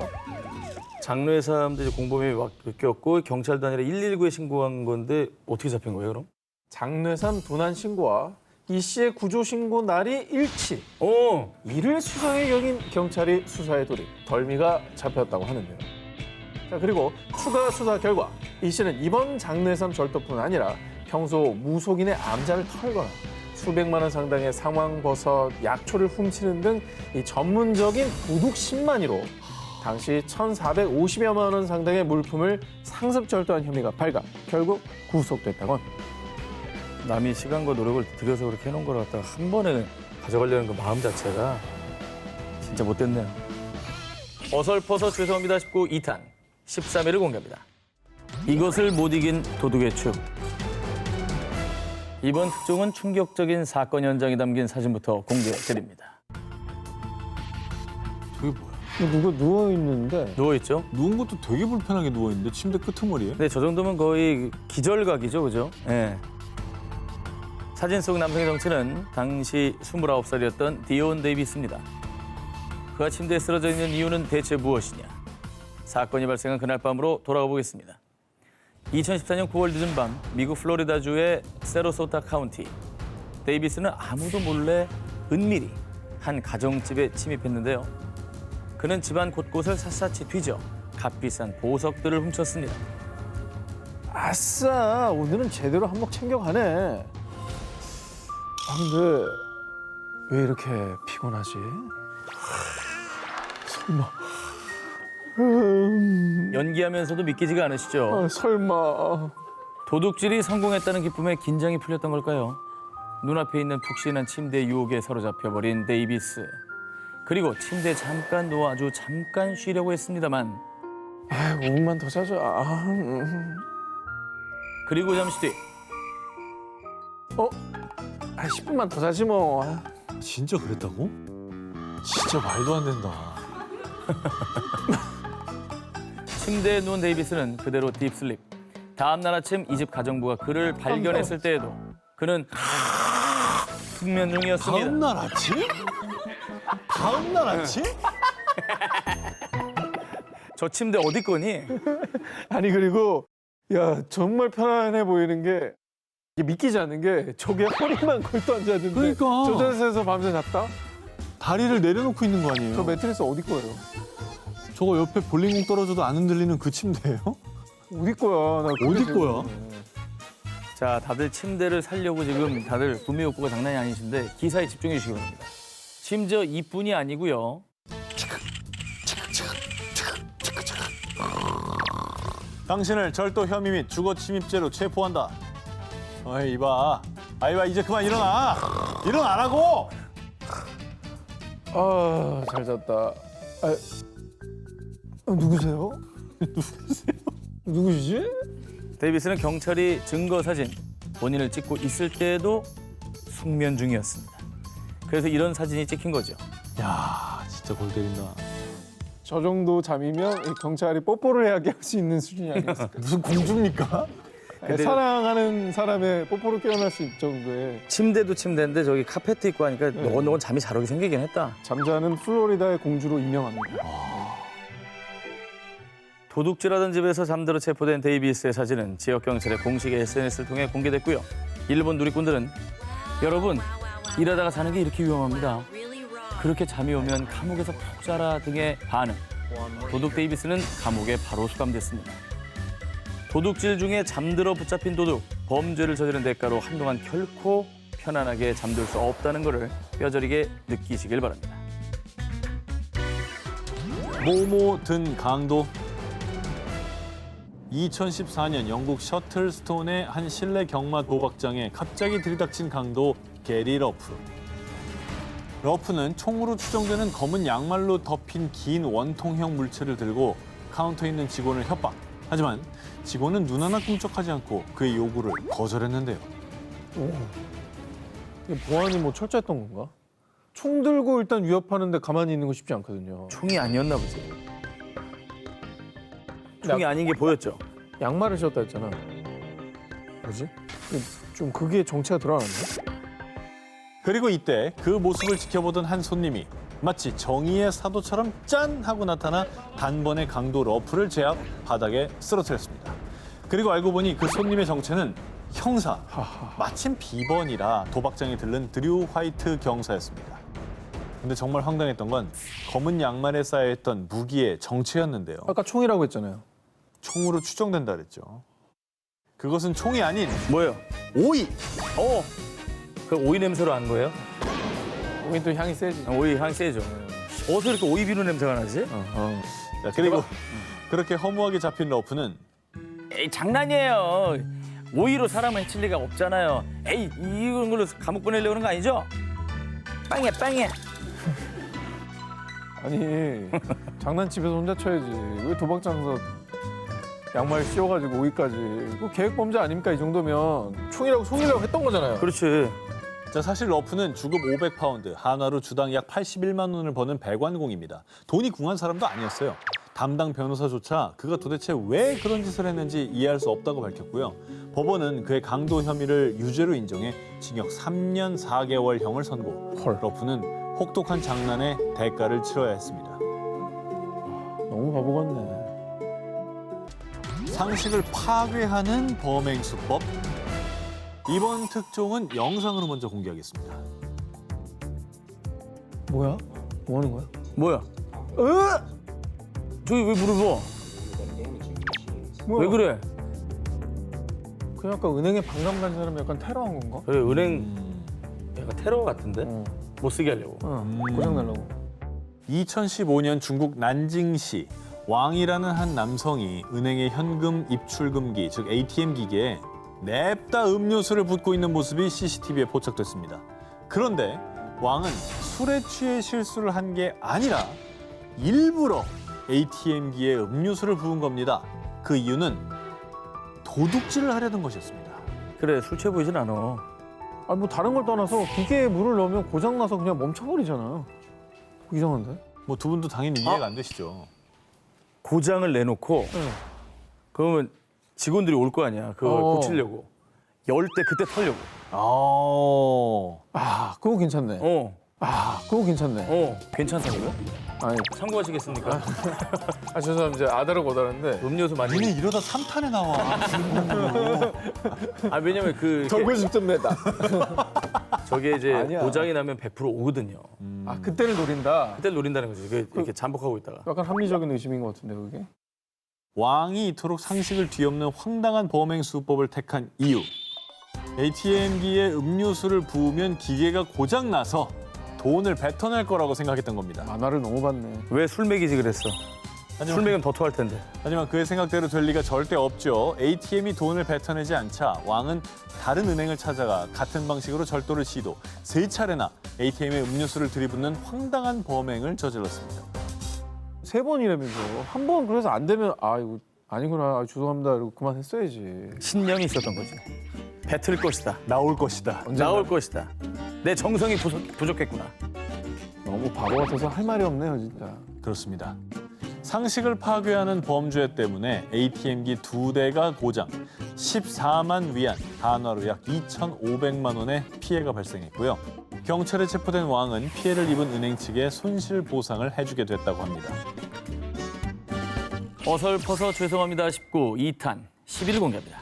장례삼도 이제 공범이 맡겼고 경찰도 아니라 119에 신고한 건데 어떻게 잡힌 거예요, 그럼? 장례삼 도난 신고와 이 씨의 구조 신고 날이 일치. 이를 수상에 여긴 경찰이 수사에 돌입, 덜미가 잡혔다고 하는데요. 자, 그리고 추가 수사 결과 이 씨는 이번 장례삼 절도뿐 아니라 평소 무속인의 암자를 털거나 수백만 원 상당의 상황버섯, 약초를 훔치는 등 이 전문적인 도둑 10만이로 당시 1,450여만 원 상당의 물품을 상습 절도한 혐의가 발각, 결국 구속됐다고 합니다. 남이 시간과 노력을 들여서 그렇게 해놓은 걸 갖다가 한 번에 가져가려는 그 마음 자체가 진짜 못됐네요. 어설퍼서 죄송합니다 싶고 2탄 13회를 공개합니다. 이것을 못 이긴 도둑의 최후. 이번 특종은 충격적인 사건 현장이 담긴 사진부터 공개드립니다. 저게 뭐야? 누구 누워있는데 누워있죠? 누운 것도 되게 불편하게 누워있는데 침대 끄트머리에? 근데 저 정도면 거의 기절각이죠, 그죠? 예. 사진 속 남성의 정체는 당시 29살이었던 디온 데이비스입니다. 그가 침대에 쓰러져 있는 이유는 대체 무엇이냐? 사건이 발생한 그날 밤으로 돌아가 보겠습니다. 2014년 9월 늦은 밤 미국 플로리다주의 세로소타 카운티. 데이비스는 아무도 몰래 은밀히 한 가정집에 침입했는데요. 그는 집안 곳곳을 샅샅이 뒤져 값비싼 보석들을 훔쳤습니다. 아싸, 오늘은 제대로 한몫 챙겨가네. 아, 근데 왜 이렇게 피곤하지? 설마. 연기하면서도 믿기지가 않으시죠? 아, 설마. 도둑질이 성공했다는 기쁨에 긴장이 풀렸던 걸까요? 눈앞에 있는 푹신한 침대 유혹에 사로잡혀버린 데이비스. 그리고 침대에 잠깐 누워 아주 잠깐 쉬려고 했습니다만 5분만 더 자자. 그리고 잠시 뒤 10분만 더 자지 뭐. 진짜 그랬다고? 진짜 말도 안 된다. 침대에 누운 데이비스는 그대로 딥슬립. 다음 날 아침 이 집 가정부가 그를 발견했을 때에도 그는 숙면 중이었습니다. 다음 날 아침? 다음 날 아침? 저 침대 어디 거니? 아니 그리고 야 정말 편안해 보이는 게 이게 믿기지 않는 게 저게 허리만 걸터 앉았는데 그러니까. 저 자세에서 밤새 잤다? 다리를 내려놓고 있는 거 아니에요? 저 매트리스 어디 거예요? 저거 옆에 볼링공 떨어져도 안 흔들리는 그 침대예요? 어디 거야? 나 그게 어디 제일 거야? 궁금해. 자, 다들 침대를 살려고 지금 다들 구매 욕구가 장난이 아니신데 기사에 집중해 주시기 바랍니다. 심지어 이뿐이 아니고요. 당신을 절도 혐의 및 주거 침입죄로 체포한다. 어이 이봐. 이봐 이제 그만 일어나. 일어나라고. 아, 잘 잤다. 누구세요? 누구시지? 데이비스는 경찰이 증거 사진 본인을 찍고 있을 때에도 숙면 중이었습니다. 그래서 이런 사진이 찍힌 거죠. 야 진짜 골 때린다. 저 정도 잠이면 이 경찰이 뽀뽀를 해야 할 수 있는 수준이 아니었을까? 무슨 공주입니까? 근데- 사랑하는 사람의 뽀뽀를 깨어날 수 있을 정도의 침대도 침대인데 저기 카페트 있고 하니까 네. 너건 잠이 잘 오게 생기긴 했다. 잠자는 플로리다의 공주로 임명합니다. 도둑질하던 집에서 잠들어 체포된 데이비스의 사진은 지역 경찰의 공식 SNS를 통해 공개됐고요. 일본 누리꾼들은 여러분 일하다가 자는 게 이렇게 위험합니다. 그렇게 잠이 오면 감옥에서 푹 자라 등의 반응. 도둑 데이비스는 감옥에 바로 수감됐습니다. 도둑질 중에 잠들어 붙잡힌 도둑, 범죄를 저지른 대가로 한동안 결코 편안하게 잠들 수 없다는 것을 뼈저리게 느끼시길 바랍니다. 모모 든 강도. 2014년 영국 셔틀스톤의 한 실내 경마 도박장에 갑자기 들이닥친 강도 게리 러프. 러프는 총으로 추정되는 검은 양말로 덮인 긴 원통형 물체를 들고 카운터에 있는 직원을 협박. 하지만 직원은 눈 하나 꿈쩍하지 않고 그의 요구를 거절했는데요. 이게 보안이 뭐 철저했던 건가? 총 들고 일단 위협하는데 가만히 있는 거 쉽지 않거든요. 총이 아니었나 보지. 총이 아닌 게 보였죠. 양말을 신었다 했잖아. 뭐지? 좀 그게 정체가 드러나네. 그리고 이때 그 모습을 지켜보던 한 손님이 마치 정의의 사도처럼 짠 하고 나타나 단번에 강도 러프를 제압 바닥에 쓰러뜨렸습니다. 그리고 알고 보니 그 손님의 정체는 형사, 마침 비번이라 도박장에 들른 드류 화이트 경사였습니다. 근데 정말 황당했던 건 검은 양말에 쌓여있던 무기의 정체였는데요. 아까 총이라고 했잖아요. 총으로 추정된다 그랬죠. 그것은 총이 아닌 뭐예요? 오이! 그 오이 냄새로 안 거예요? 오긴 또 향이 세지. 오이 향 세죠. 어디서 이렇게 오이 비누 냄새가 나지? 자, 그리고 그렇게 허무하게 잡힌 러프는 에이 장난이에요. 오이로 사람을 해칠 리가 없잖아요. 에이 이런 걸로 감옥 보내려고 그런 거 아니죠? 빵이야 빵이야. 아니 장난집에서 혼자 쳐야지. 왜 도박장에서 양말 씌워가지고 오이까지. 이거 계획범죄 아닙니까? 이 정도면 총이라고 속이려고 했던 거잖아요. 그렇지. 자, 사실 러프는 주급 500파운드, 한화로 주당 약 81만 원을 버는 배관공입니다. 돈이 궁한 사람도 아니었어요. 담당 변호사조차 그가 도대체 왜 그런 짓을 했는지 이해할 수 없다고 밝혔고요. 법원은 그의 강도 혐의를 유죄로 인정해 징역 3년 4개월형을 선고. 러프는 혹독한 장난에 대가를 치러야 했습니다. 너무 바보 같네. 상식을 파괴하는 범행 수법. 이번 특종은 영상으로 먼저 공개하겠습니다. 뭐야? 뭐 하는 거야? 뭐야? 저기 왜 물어봐? 뭐야? 왜 그래? 그 약간 은행에 반감 가진 사람이 약간 테러한 건가? 그래 은행 약간 테러 같은데 못 쓰게 하려고. 고장 내려고. 2015년 중국 난징시 왕이라는 한 남성이 은행의 현금 입출금기, 즉 ATM 기계에 냅다 음료수를 붓고 있는 모습이 CCTV에 포착됐습니다. 그런데 왕은 술에 취해 실수를 한 게 아니라 일부러 ATM기에 음료수를 부은 겁니다. 그 이유는 도둑질을 하려는 것이었습니다. 그래 술 취해 보이진 않아. 아니 뭐 다른 걸 떠나서 기계에 물을 넣으면 고장 나서 그냥 멈춰버리잖아. 이상한데? 뭐 두 분도 당연히 이해가 안 되시죠. 고장을 내놓고 그러면 직원들이 올 거 아니야. 그걸 고치려고. 열 때 그때 털려고. 그거 괜찮네. 그거 괜찮네. 괜찮다고요? 아니, 참고하시겠습니까? 죄송합니다. 이제 아다르 고다른데. 음료수 많이. 니네 이러다 3탄에 나와. 왜냐면 그 결국 직접 내다. 저게 이제 아니야. 고장이 나면 100% 오거든요. 그때를 노린다. 그때를 노린다는 거죠. 이렇게 잠복하고 있다가. 약간 합리적인 의심인 것 같은데 그게. 왕이 이토록 상식을 뒤엎는 황당한 범행 수법을 택한 이유. ATM기에 음료수를 부으면 기계가 고장나서 돈을 뱉어낼 거라고 생각했던 겁니다. 만화를 너무 봤네. 왜 술 먹이지 그랬어? 술 먹이면 더 토할 텐데. 하지만 그의 생각대로 될 리가 절대 없죠. ATM이 돈을 뱉어내지 않자 왕은 다른 은행을 찾아가 같은 방식으로 절도를 시도. 3차례나 ATM에 음료수를 들이붓는 황당한 범행을 저질렀습니다. 3번이라면서. 한 번 그래서 안 되면 이거 아니구나. 죄송합니다. 이러고 그만했어야지. 신념이 있었던 거지. 뱉을 것이다. 나올 것이다. 나올 것이다. 내 정성이 부족했구나. 너무 바보 같아서 할 말이 없네요, 진짜. 그렇습니다. 상식을 파괴하는 범죄 때문에 ATM기 2대가 고장, 14만 위안, 한화로 약 2,500만 원의 피해가 발생했고요. 경찰에 체포된 왕은 피해를 입은 은행 측에 손실 보상을 해주게 됐다고 합니다. 어설퍼서 죄송합니다 19 2탄 10일 공개합니다.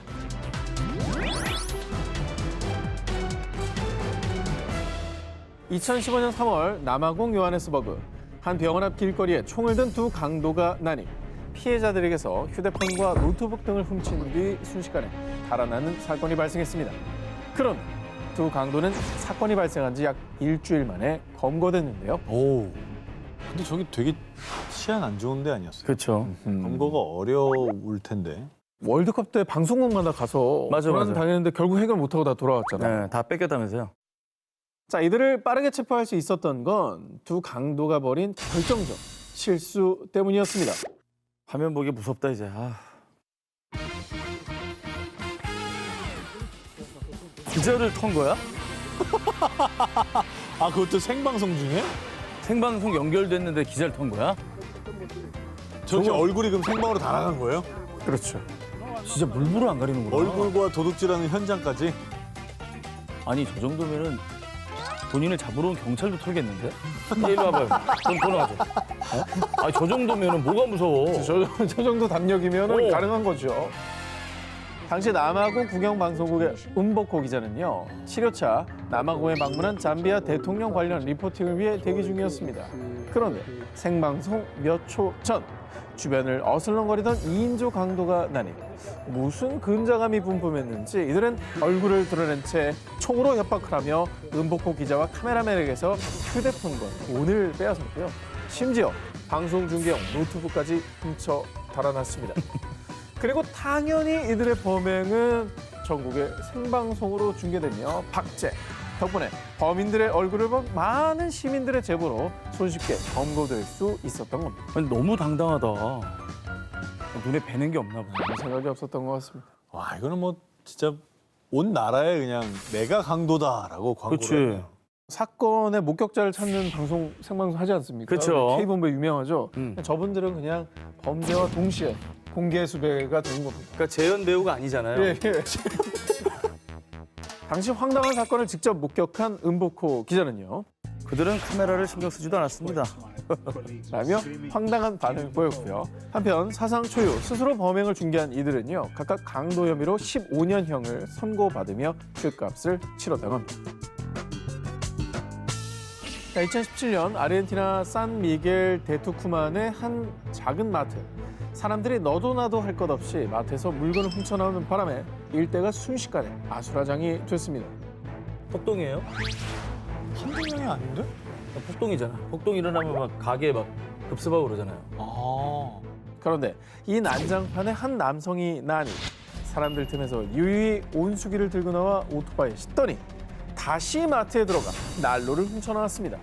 (2015년 3월) 남아공 요하네스버그 한 병원 앞 길거리에 총을 든 두 강도가 나니 피해자들에게서 휴대폰과 노트북 등을 훔친 뒤 순식간에 달아나는 사건이 발생했습니다. 그런데 두 강도는 사건이 발생한 지 약 일주일 만에 검거됐는데요. 오, 근데 저기 되게 치안 안 좋은 데 아니었어요? 그렇죠. 검거가 어려울 텐데. 월드컵 때 방송국마다 가서 맞아. 당했는데 결국 해결 못하고 다 돌아왔잖아요. 네, 다 뺏겼다면서요. 자, 이들을 빠르게 체포할 수 있었던 건 두 강도가 벌인 결정적 실수 때문이었습니다. 화면 보기 무섭다 이제. 기절을 턴 거야? 그것도 생방송 중에? 생방송 연결됐는데 기절 턴 거야? 저기 얼굴이 그럼 생방으로 다 나간 거예요? 그렇죠. 진짜 물불을 안 가리는구나. 얼굴과 도둑질하는 현장까지? 아니 저 정도면은 본인을 잡으러 온 경찰도 털겠는데? 일로 와봐요. 돈 와줘. 아니 저 정도면은 뭐가 무서워? 저 정도 담력이면 가능한 거죠. 당시 남아공 국영방송국의 은복호 기자는요. 치료차 남아공에 방문한 잠비아 대통령 관련 리포팅을 위해 대기 중이었습니다. 그런데 생방송 몇 초 전 주변을 어슬렁거리던 2인조 강도가 나니 무슨 근자감이 분분했는지 이들은 얼굴을 드러낸 채 총으로 협박을 하며 은복호 기자와 카메라맨에게서 휴대폰과 돈을 빼앗았고요. 심지어 방송 중계용 노트북까지 훔쳐 달아났습니다. 그리고 당연히 이들의 범행은 전국에 생방송으로 중계되며 박제. 덕분에 범인들의 얼굴을 본 많은 시민들의 제보로 손쉽게 검거될 수 있었던 겁니다. 아니, 너무 당당하다. 눈에 뵈는 게 없나 보네. 아무 생각이 없었던 것 같습니다. 와, 이거는 뭐 진짜 온 나라에 그냥 내가 강도다라고 광고를 그치. 했네요. 사건의 목격자를 찾는 방송, 생방송 하지 않습니까? 그쵸. K본부에 유명하죠. 저분들은 그냥 범죄와 동시에 공개 수배가 된 겁니다. 그러니까 재현 배우가 아니잖아요. 예. 당시 황당한 사건을 직접 목격한 은복호 기자는요. 그들은 카메라를 신경 쓰지도 않았습니다. 라며 황당한 반응을 보였고요. 한편 사상 초유 스스로 범행을 중개한 이들은요. 각각 강도 혐의로 15년형을 선고받으며 죗값을 치렀다고 합니다. 2017년 아르헨티나 산미겔 데투쿠만의 한 작은 마트. 사람들이 너도 나도 할 것 없이 마트에서 물건을 훔쳐나오는 바람에 일대가 순식간에 아수라장이 됐습니다. 폭동이에요? 한두 명이 아닌데? 폭동이잖아. 폭동 일어나면 막 가게에 막 급습하고 그러잖아요. 아. 그런데 이 난장판에 한 남성이 나니 사람들 틈에서 유유히 온수기를 들고 나와 오토바이에 싣더니 다시 마트에 들어가 난로를 훔쳐나왔습니다.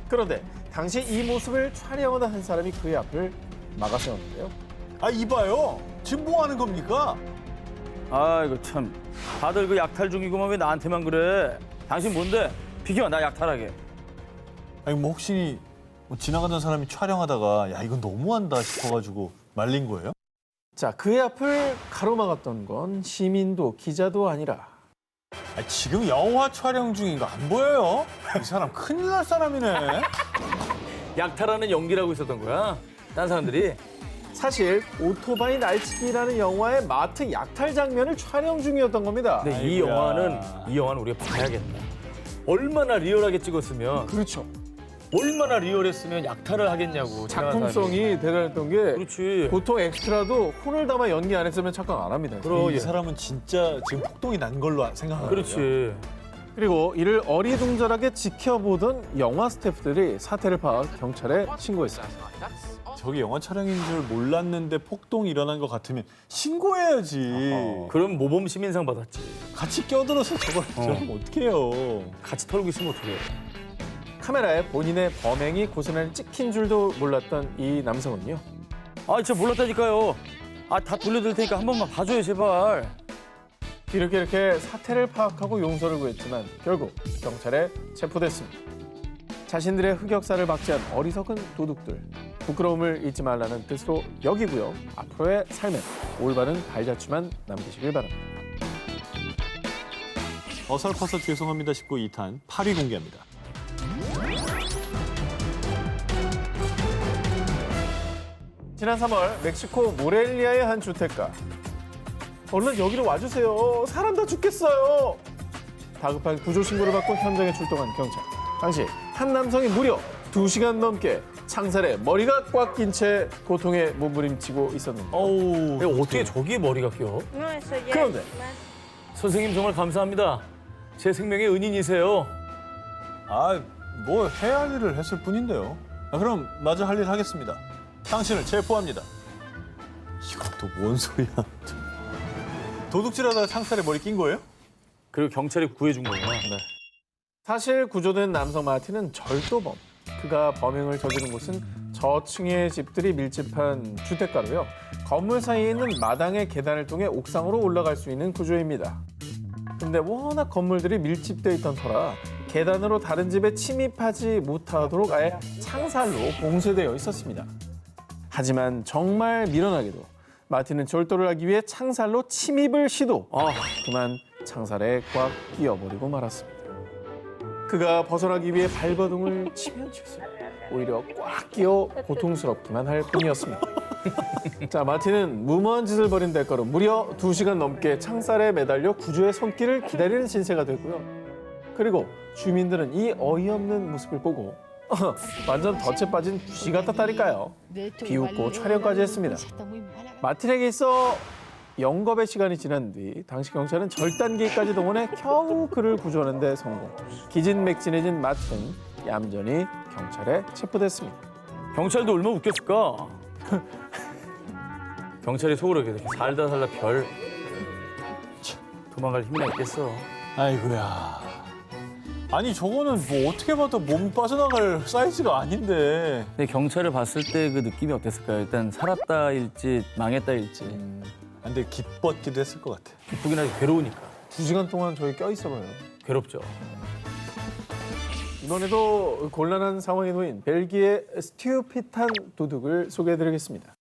그런데 당시 이 모습을 촬영하던 한 사람이 그의 앞을 막아세웠는데요. 아, 이봐요. 지금 뭐 하는 겁니까? 아 이거 참 다들 그 약탈 중이구만 왜 나한테만 그래? 당신 뭔데? 비켜 나 약탈하게. 아니, 뭐 혹시 뭐 지나가던 사람이 촬영하다가 야, 이건 너무한다 싶어가지고 말린 거예요? 자, 그의 앞을 가로막았던 건 시민도 기자도 아니라 아, 지금 영화 촬영 중인 거 안 보여요? 이 사람 큰일 날 사람이네. 약탈하는 연기라고 있었던 거야. 딴 사람들이. 사실 오토바이 날치기라는 영화의 마트 약탈 장면을 촬영 중이었던 겁니다. 근데 이 아이고야. 영화는 우리가 봐야겠다. 얼마나 리얼하게 찍었으면 그렇죠. 얼마나 리얼했으면 약탈을 하겠냐고. 작품성이 대단했던 게 그렇지. 보통 엑스트라도 혼을 담아 연기 안 했으면 착각 안 합니다. 그럼 이 사람은 진짜 지금 폭동이 난 걸로 생각하는 거예요. 그렇지. 그리고 이를 어리둥절하게 지켜보던 영화 스태프들이 사태를 파악 경찰에 신고했습니다. 저기 영화 촬영인 줄 몰랐는데 폭동이 일어난 것 같으면 신고해야지. 그럼 모범 시민상 받았지. 같이 껴들어서 저걸 저러면 어떡해요. 같이 털고 있으면 어떡해. 카메라에 본인의 범행이 고스란히 찍힌 줄도 몰랐던 이 남성은요. 아 진짜 몰랐다니까요. 아 다 돌려드릴 테니까 한 번만 봐줘요 제발. 이렇게 사태를 파악하고 용서를 구했지만 결국 경찰에 체포됐습니다. 자신들의 흑역사를 막지한 어리석은 도둑들. 부끄러움을 잊지 말라는 뜻으로 여기고요. 앞으로의 삶에 올바른 발자취만 남기시길 바랍니다. 어설퍼서 죄송합니다 19 2탄 8위 공개합니다. 지난 3월 멕시코 모렐리아의 한 주택가. 얼른 여기로 와주세요. 사람 다 죽겠어요. 다급한 구조 신고를 받고 현장에 출동한 경찰. 당시 한 남성이 무려 2시간 넘게 창살에 머리가 꽉 낀 채 고통에 몸부림치고 있었는데. 어우. 어떻게 저기에 머리가 껴? 그런데 선생님 정말 감사합니다. 제 생명의 은인이세요. 아, 뭐 해야 할 일을 했을 뿐인데요. 아, 그럼 마저 할 일 하겠습니다. 당신을 체포합니다. 이건 또 뭔 소리야. 도둑질하다가 창살에 머리 낀 거예요? 그리고 경찰이 구해준 거구나. 사실 구조된 남성 마틴은 절도범. 그가 범행을 저지른 곳은 저층의 집들이 밀집한 주택가로요. 건물 사이에 있는 마당의 계단을 통해 옥상으로 올라갈 수 있는 구조입니다. 근데 워낙 건물들이 밀집돼 있던 터라 계단으로 다른 집에 침입하지 못하도록 아예 창살로 봉쇄되어 있었습니다. 하지만 정말 미련하게도 마틴은 절도를 하기 위해 창살로 침입을 시도. 그만 창살에 꽉 끼어버리고 말았습니다. 그가 벗어나기 위해 발버둥을 치면 칠수록 오히려 꽉 끼어 고통스럽기만 할 뿐이었습니다. 자, 마틴은 무모한 짓을 벌인 대가로 무려 2시간 넘게 창살에 매달려 구조의 손길을 기다리는 신세가 됐고요. 그리고 주민들은 이 어이없는 모습을 보고 완전 덫에 빠진 쥐 같았다니까요. 비웃고 촬영까지 했습니다. 마틴에게 있어 영겁의 시간이 지난 뒤 당시 경찰은 절단기까지 동원해 겨우 그를 구조하는 데 성공. 기진맥진해진 마틴은 얌전히 경찰에 체포됐습니다. 경찰도 얼마나 웃겼을까? 경찰이 속으로 이렇게 살다 별 도망갈 힘이나 있겠어. 아이고야. 아니 저거는 뭐 어떻게 봐도 몸 빠져나갈 사이즈가 아닌데. 근데 경찰을 봤을 때 그 느낌이 어땠을까요? 일단 살았다일지 망했다일지. 근데 기뻤기도 했을 것 같아. 기쁘긴 하지 괴로우니까. 2시간 동안 저기 껴있어봐요. 괴롭죠. 이번에도 곤란한 상황에 놓인 벨기에 스튜핏한 도둑을 소개해드리겠습니다.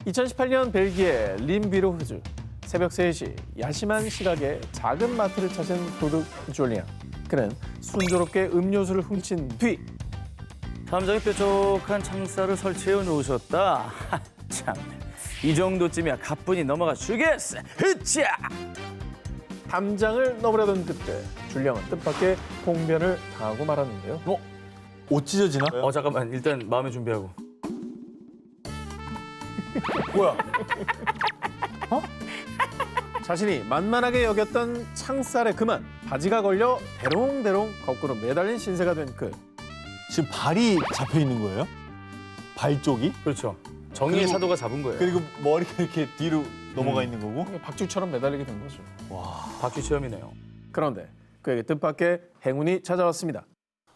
2018년 벨기에 림비르후즈. 새벽 3시 야심한 시각에 작은 마트를 찾은 도둑 줄리안. 그는 순조롭게 음료수를 훔친 뒤 탐정이 뾰족한 창살을 설치해 놓으셨다. 참, 이 정도쯤이야 가뿐히 넘어가 주겠어. 흐차! 담장을 넘으려던 그때 줄리안은 뜻밖의 봉변을 당하고 말았는데요. 옷 찢어지나? 잠깐만 일단 마음의 준비하고. 뭐야? 자신이 만만하게 여겼던 창살에 그만 바지가 걸려 대롱대롱 거꾸로 매달린 신세가 된 그. 지금 발이 잡혀 있는 거예요? 발 쪽이? 그렇죠. 정의의 그리고- 사도가 잡은 거예요. 그리고 머리가 이렇게 뒤로 넘어가 있는 거고? 박쥐처럼 매달리게 된 거죠. 박쥐 체험이네요. 그런데 그에게 뜻밖의 행운이 찾아왔습니다.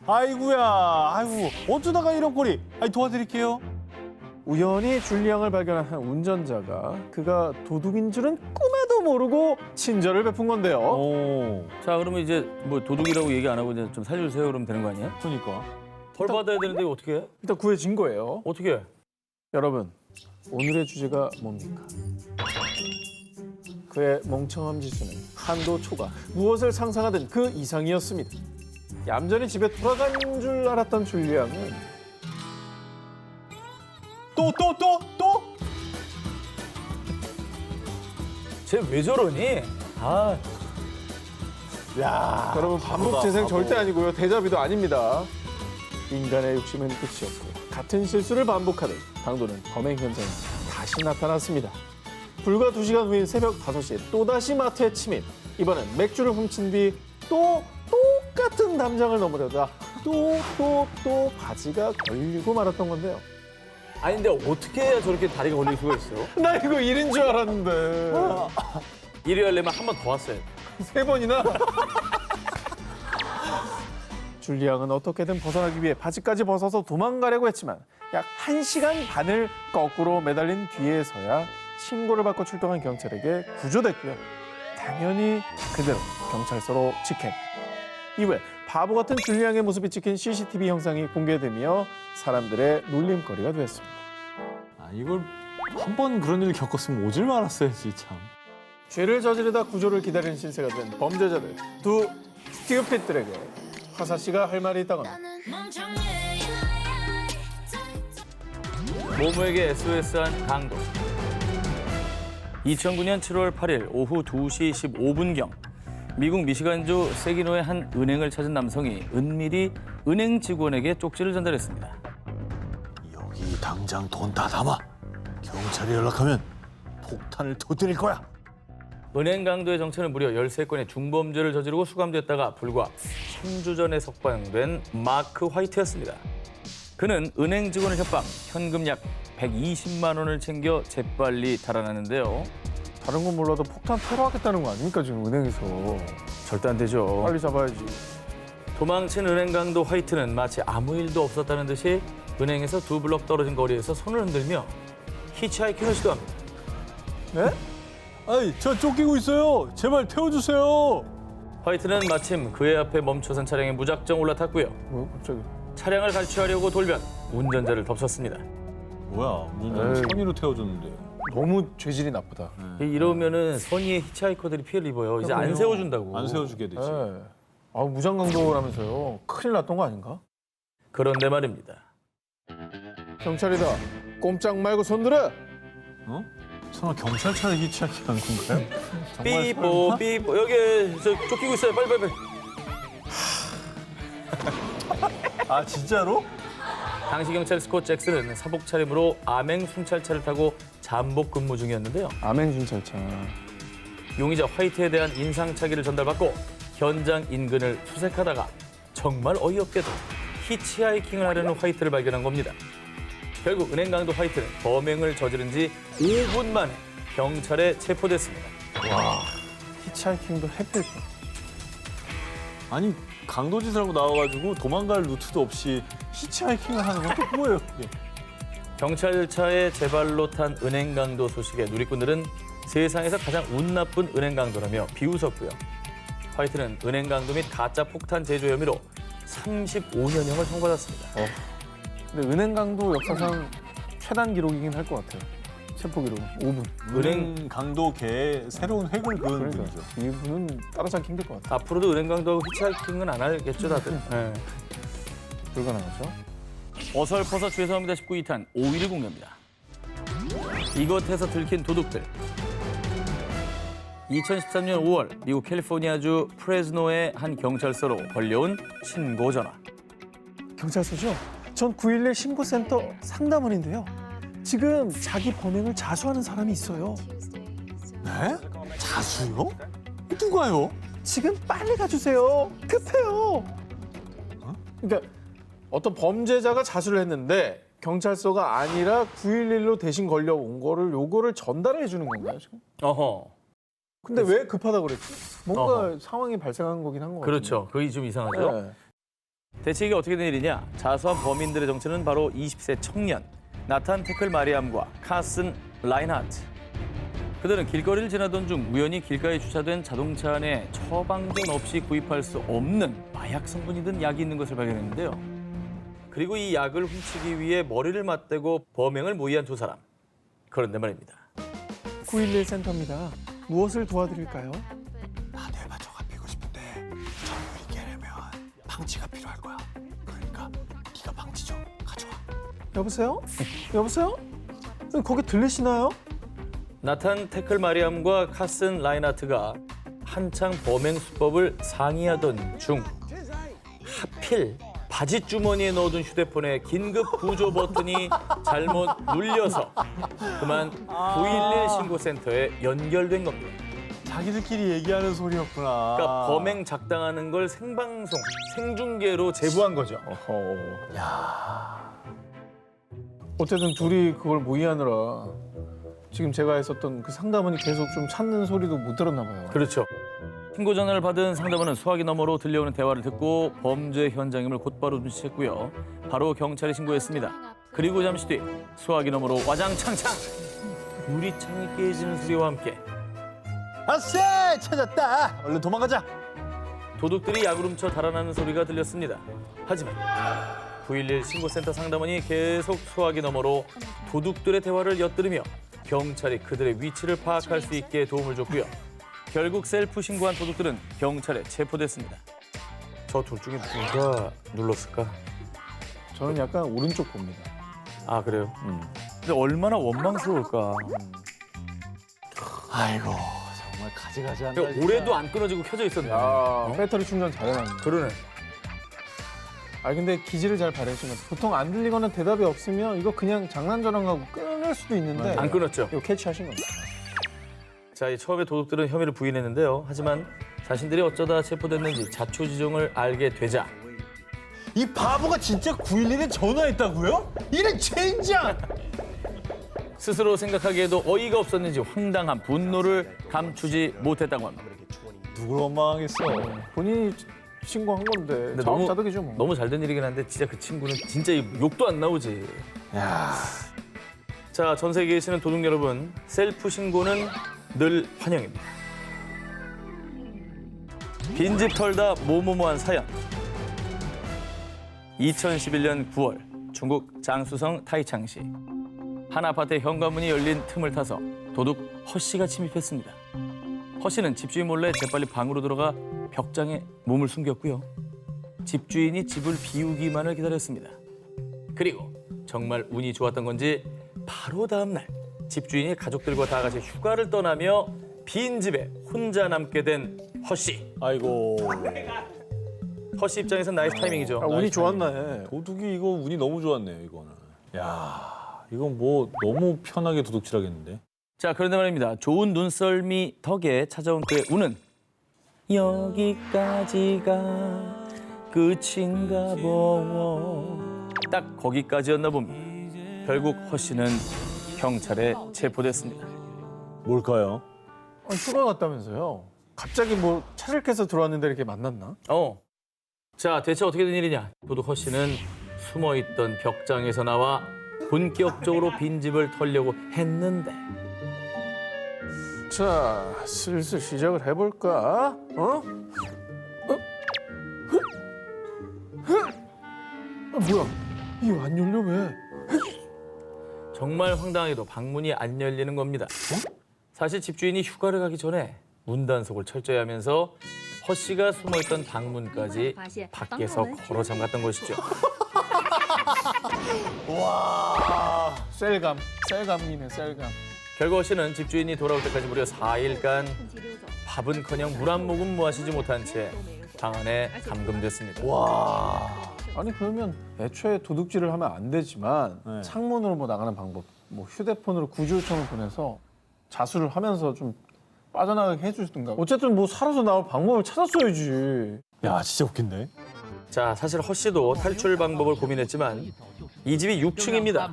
아이고야, 아이고 어쩌다가 이런 꼴이? 아니 도와드릴게요. 우연히 줄리앙을 발견한 한 운전자가 그가 도둑인 줄은 꿈에도 모르고 친절을 베푼 건데요. 오, 자, 그러면 이제 뭐 도둑이라고 얘기 안 하고 이제 좀 살려주세요 그러면 되는 거 아니에요? 그러니까. 벌 받아야 되는데 이거 어떻게 해? 일단 구해진 거예요. 어떻게 해? 여러분, 오늘의 주제가 뭡니까? 그의 멍청함 지수는 한도 초과, 무엇을 상상하든 그 이상이었습니다. 얌전히 집에 돌아간 줄 알았던 줄리앙은 또? 쟤 왜 저러니? 아, 야, 여러분 반복 재생 절대 아니고요. 데자뷰도 아닙니다. 인간의 욕심은 끝이 없고 같은 실수를 반복하듯 강도는 범행 현장에 다시 나타났습니다. 불과 2시간 후인 새벽 5시에 또다시 마트에 침입. 이번엔 맥주를 훔친 뒤 또 똑같은 담장을 넘으려다 또 바지가 걸리고 말았던 건데요. 아니 근데 어떻게 해야 저렇게 다리가 걸릴 수가 있어요? 나 이거 1인 줄 알았는데. 일이 하려면 한 번 더 왔어요. 3번이나? 줄리앙은 어떻게든 벗어나기 위해 바지까지 벗어서 도망가려고 했지만 약 1시간 반을 거꾸로 매달린 뒤에서야 신고를 받고 출동한 경찰에게 구조됐고요. 당연히 그대로 경찰서로 직행. 이후에 바보 같은 줄리앙의 모습이 찍힌 CCTV 영상이 공개되며 사람들의 놀림거리가 되었습니다. 아, 이걸 한 번 그런 일을 겪었으면 오질 말았어야지 참. 죄를 저지르다 구조를 기다리는 신세가 된 범죄자들 두 스티어핏들에게 화사 씨가 할 말이 있다고 합니다. 모모에게 SOS한 강도. 2009년 7월 8일 오후 2시 15분경 미국 미시간주 세기노의 한 은행을 찾은 남성이 은밀히 은행 직원에게 쪽지를 전달했습니다. 여기 당장 돈 다 담아. 경찰에 연락하면 폭탄을 터뜨릴 거야. 은행 강도의 정체는 무려 13건의 중범죄를 저지르고 수감됐다가 불과 3주 전에 석방된 마크 화이트였습니다. 그는 은행 직원을 협박, 현금 약 120만 원을 챙겨 재빨리 달아났는데요. 다른 건 몰라도 폭탄 테러하겠다는 거 아닙니까 지금 은행에서. 절대 안 되죠. 빨리 잡아야지. 도망친 은행 강도 화이트는 마치 아무 일도 없었다는 듯이 은행에서 2블럭 떨어진 거리에서 손을 흔들며 히치하이킹을 시도합니다. 네? 아이, 저 쫓기고 있어요. 제발 태워주세요. 화이트는 마침 그의 앞에 멈춰선 차량에 무작정 올라탔고요. 뭐 갑자기. 차량을 갈취하려고 돌변 운전자를 덮쳤습니다. 뭐야, 무슨 에이. 선의로 태워줬는데. 너무 죄질이 나쁘다. 이러면은 선의의 히치하이커들이 피해를 입어요. 이제 안 그럼요. 세워준다고. 안 세워주게 되지. 네. 아 무장강도라면서요. 큰일 났던 거 아닌가? 그런데 말입니다. 경찰이다. 꼼짝 말고 손 들어. 어? 설마 경찰차를 히치하게 한 건가요? 정말 삐뽀 삐뽀 여기 저 쫓기고 있어요. 빨리. 아, 진짜로? 당시 경찰 스콧 잭슨은 사복 차림으로 암행 순찰차를 타고 잠복 근무 중이었는데요. 암행 순찰차. 용의자 화이트에 대한 인상착의를 전달받고 현장 인근을 수색하다가 정말 어이없게도 히치하이킹을 하려는 화이트를 발견한 겁니다. 결국 은행 강도 화이트는 범행을 저지른 지 5분 만에 경찰에 체포됐습니다. 히치하이킹도 해필. 아니, 강도짓을 하고 나와가지고 도망갈 루트도 없이 히치하이킹을 하는 건 또 뭐예요, 그게? 경찰차에 제 발로 탄 은행 강도 소식에 누리꾼들은 세상에서 가장 운 나쁜 은행 강도라며 비웃었고요. 화이트는 은행 강도 및 가짜 폭탄 제조 혐의로 35년형을 선고받았습니다. 근데 은행 강도 역사상 최단 기록이긴 할 것 같아요. 체포 기록 5분. 은행 강도계의 새로운 획을 그은 그러니까 분이죠. 이분은 따라잡기 힘들 것 같아. 앞으로도 은행 강도하고 히치하이킹은 안 하겠죠, 다들. 네. 불가능하죠. 어설퍼서 죄송합니다 19 2탄 5위를 공개합니다. 이곳에서 들킨 도둑들. 2013년 5월 미국 캘리포니아주 프레즈노의 한 경찰서로 걸려온 신고 전화. 경찰서죠? 전 911 신고센터 상담원인데요. 지금 자기 범행을 자수하는 사람이 있어요. 네? 자수요? 누가요? 지금 빨리 가주세요. 급해요. 그러니까 어떤 범죄자가 자수를 했는데 경찰서가 아니라 911로 대신 걸려온 거를 요거를 전달해 주는 건가요, 지금? 어허. 근데 왜 급하다고 그랬지? 뭔가 어허. 상황이 발생한 거긴 한 거 같아요. 그렇죠. 그게 좀 이상하죠. 네. 대체 이게 어떻게 된 일이냐? 자수한 범인들의 정체는 바로 20세 청년 나탄 테클 마리암과 카슨 라인하트. 그들은 길거리를 지나던 중 우연히 길가에 주차된 자동차 안에 처방전 없이 구입할 수 없는 마약 성분이 든 약이 있는 것을 발견했는데요. 그리고 이 약을 훔치기 위해 머리를 맞대고 범행을 모의한 두 사람. 그런데 말입니다. 911 센터입니다. 무엇을 도와드릴까요? 나 뇌반초가 피고 싶은데 전율이 깨려면 방치가 필요할 거야. 그러니까 네가 방치 좀 가져와. 여보세요? 여보세요? 거기 들리시나요? 나탄 테클 마리암과 카슨 라인하트가 한창 범행 수법을 상의하던 중 하필 바지 주머니에 넣어둔 휴대폰의 긴급 구조 버튼이 잘못 눌려서 그만 911 신고센터에 연결된 겁니다. 자기들끼리 얘기하는 소리였구나. 그러니까 범행 작당하는 걸 생방송, 생중계로 제보한 거죠. 어쨌든 둘이 그걸 모의하느라 지금 제가 했었던 그 상담원이 계속 좀 찾는 소리도 못 들었나 봐요. 그렇죠. 신고 전화를 받은 상담원은 수화기 너머로 들려오는 대화를 듣고 범죄 현장임을 곧바로 눈치챘고요. 바로 경찰에 신고했습니다. 그리고 잠시 뒤 수화기 너머로 와장창창 유리창이 깨지는 소리와 함께 아쎄! 찾았다! 얼른 도망가자! 도둑들이 약을 훔쳐 달아나는 소리가 들렸습니다. 하지만 911 신고센터 상담원이 계속 수화기 너머로 도둑들의 대화를 엿들으며 경찰이 그들의 위치를 파악할 수 있게 도움을 줬고요. 결국 셀프 신고한 도둑들은 경찰에 체포됐습니다. 저 둘 중에 누가 눌렀을까? 저는 약간 오른쪽 봅니다. 아, 그래요? 근데 얼마나 원망스러울까. 아이고, 정말 가지가지한다. 올해도 안 끊어지고 켜져 있었네. 배터리 충전 잘해놨네. 그러네. 아 근데 기지를 잘 발휘했지만 보통 안 들리거나 대답이 없으면 이거 그냥 장난 전화하고 끊을 수도 있는데 안 끊었죠. 이거 캐치하신 겁니다. 자, 이 처음에 도둑들은 혐의를 부인했는데요. 하지만 자신들이 어쩌다 체포됐는지 자초지종을 알게 되자 이 바보가 진짜 911에 전화했다고요? 이런 젠장! 스스로 생각하기에도 어이가 없었는지 황당한 분노를 감추지 못했다고 합니다. 누굴 원망하겠어. 본인이 신고한 건데 근데 자업자득이죠 뭐. 너무 잘 된 일이긴 한데 진짜 그 친구는 진짜 욕도 안 나오지. 야, 자, 전 세계에 계시는 도둑 여러분, 셀프 신고는 늘 환영입니다. 빈집 털다 모모모한 사연. 2011년 9월 중국 장쑤성 타이창시 한 아파트의 현관문이 열린 틈을 타서 도둑 허 씨가 침입했습니다. 허 씨는 집주인 몰래 재빨리 방으로 들어가 벽장에 몸을 숨겼고요. 집주인이 집을 비우기만을 기다렸습니다. 그리고 정말 운이 좋았던 건지 바로 다음 날 집주인이 가족들과 다 같이 휴가를 떠나며 빈집에 혼자 남게 된 허 씨. 아이고. 허 씨 입장에선 나이스 타이밍이죠. 아, 운이 좋았네. 도둑이 이거 운이 너무 좋았네요, 이거는. 야, 이건 뭐 너무 편하게 도둑질하겠는데. 자, 그런데 말입니다. 좋은 눈썰미 덕에 찾아온 그의 운은 여기까지가 끝인가 보. 딱 거기까지였나 봅니다. 결국 허 씨는 경찰에 체포됐습니다. 뭘까요? 휴가 갔다면서요. 갑자기 뭐 차를 깨서 들어왔는데 이렇게 만났나? 자, 대체 어떻게 된 일이냐? 도둑 허 씨는 숨어있던 벽장에서 나와 본격적으로 빈집을 털려고 했는데 자, 슬슬 시작을 해볼까? 뭐야? 이거 안 열려 왜? 정말 황당하게도 방문이 안 열리는 겁니다. 사실 집주인이 휴가를 가기 전에 문 단속을 철저히 하면서 허 씨가 숨어있던 방문까지 밖에서 걸어 잠갔던 것이죠. 와, 셀감이네, 셀감. 결국 허 씨는 집주인이 돌아올 때까지 무려 4일간 밥은커녕 물 한 모금 마시지 못한 채 방 안에 감금됐습니다. 와. 아니 그러면 애초에 도둑질을 하면 안 되지만 네. 창문으로 뭐 나가는 방법 뭐 휴대폰으로 구조 요청을 보내서 자수를 하면서 좀 빠져나가게 해주든가. 어쨌든 뭐 살아서 나올 방법을 찾았어야지. 야, 진짜 웃긴데. 자, 사실 허 씨도 탈출 방법을 고민했지만 이 집이 6층입니다.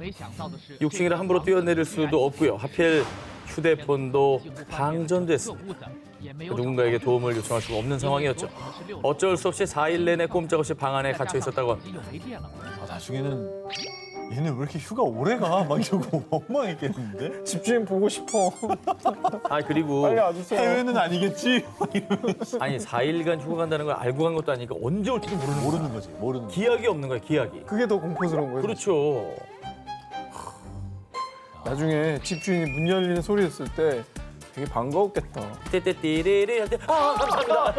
6층이라 함부로 뛰어내릴 수도 없고요. 하필 휴대폰도 방전됐습니다. 누군가에게 도움을 요청할 수가 없는 상황이었죠. 어쩔 수 없이 4일 내내 꼼짝없이 방 안에 갇혀 있었다고 합니다. 나중에는 얘는 왜 이렇게 휴가 오래 가? 막 이러고 엉망했겠는데? 집주인 보고 싶어. 아, 그리고 빨리 와주세요. 해외는 아니겠지? 아니 4일간 휴가 간다는 걸 알고 간 것도 아니니까 언제 올지도 모르는 거지. 모르는 거지. 기약이 없는 거야, 기약이. 그게 더 공포스러운 거예요. 그렇죠. 나중에 집주인이 문 열리는 소리 했을 때 되게 반가웠겠다. 떼떼띠리리 할 때 아, 감사합니다.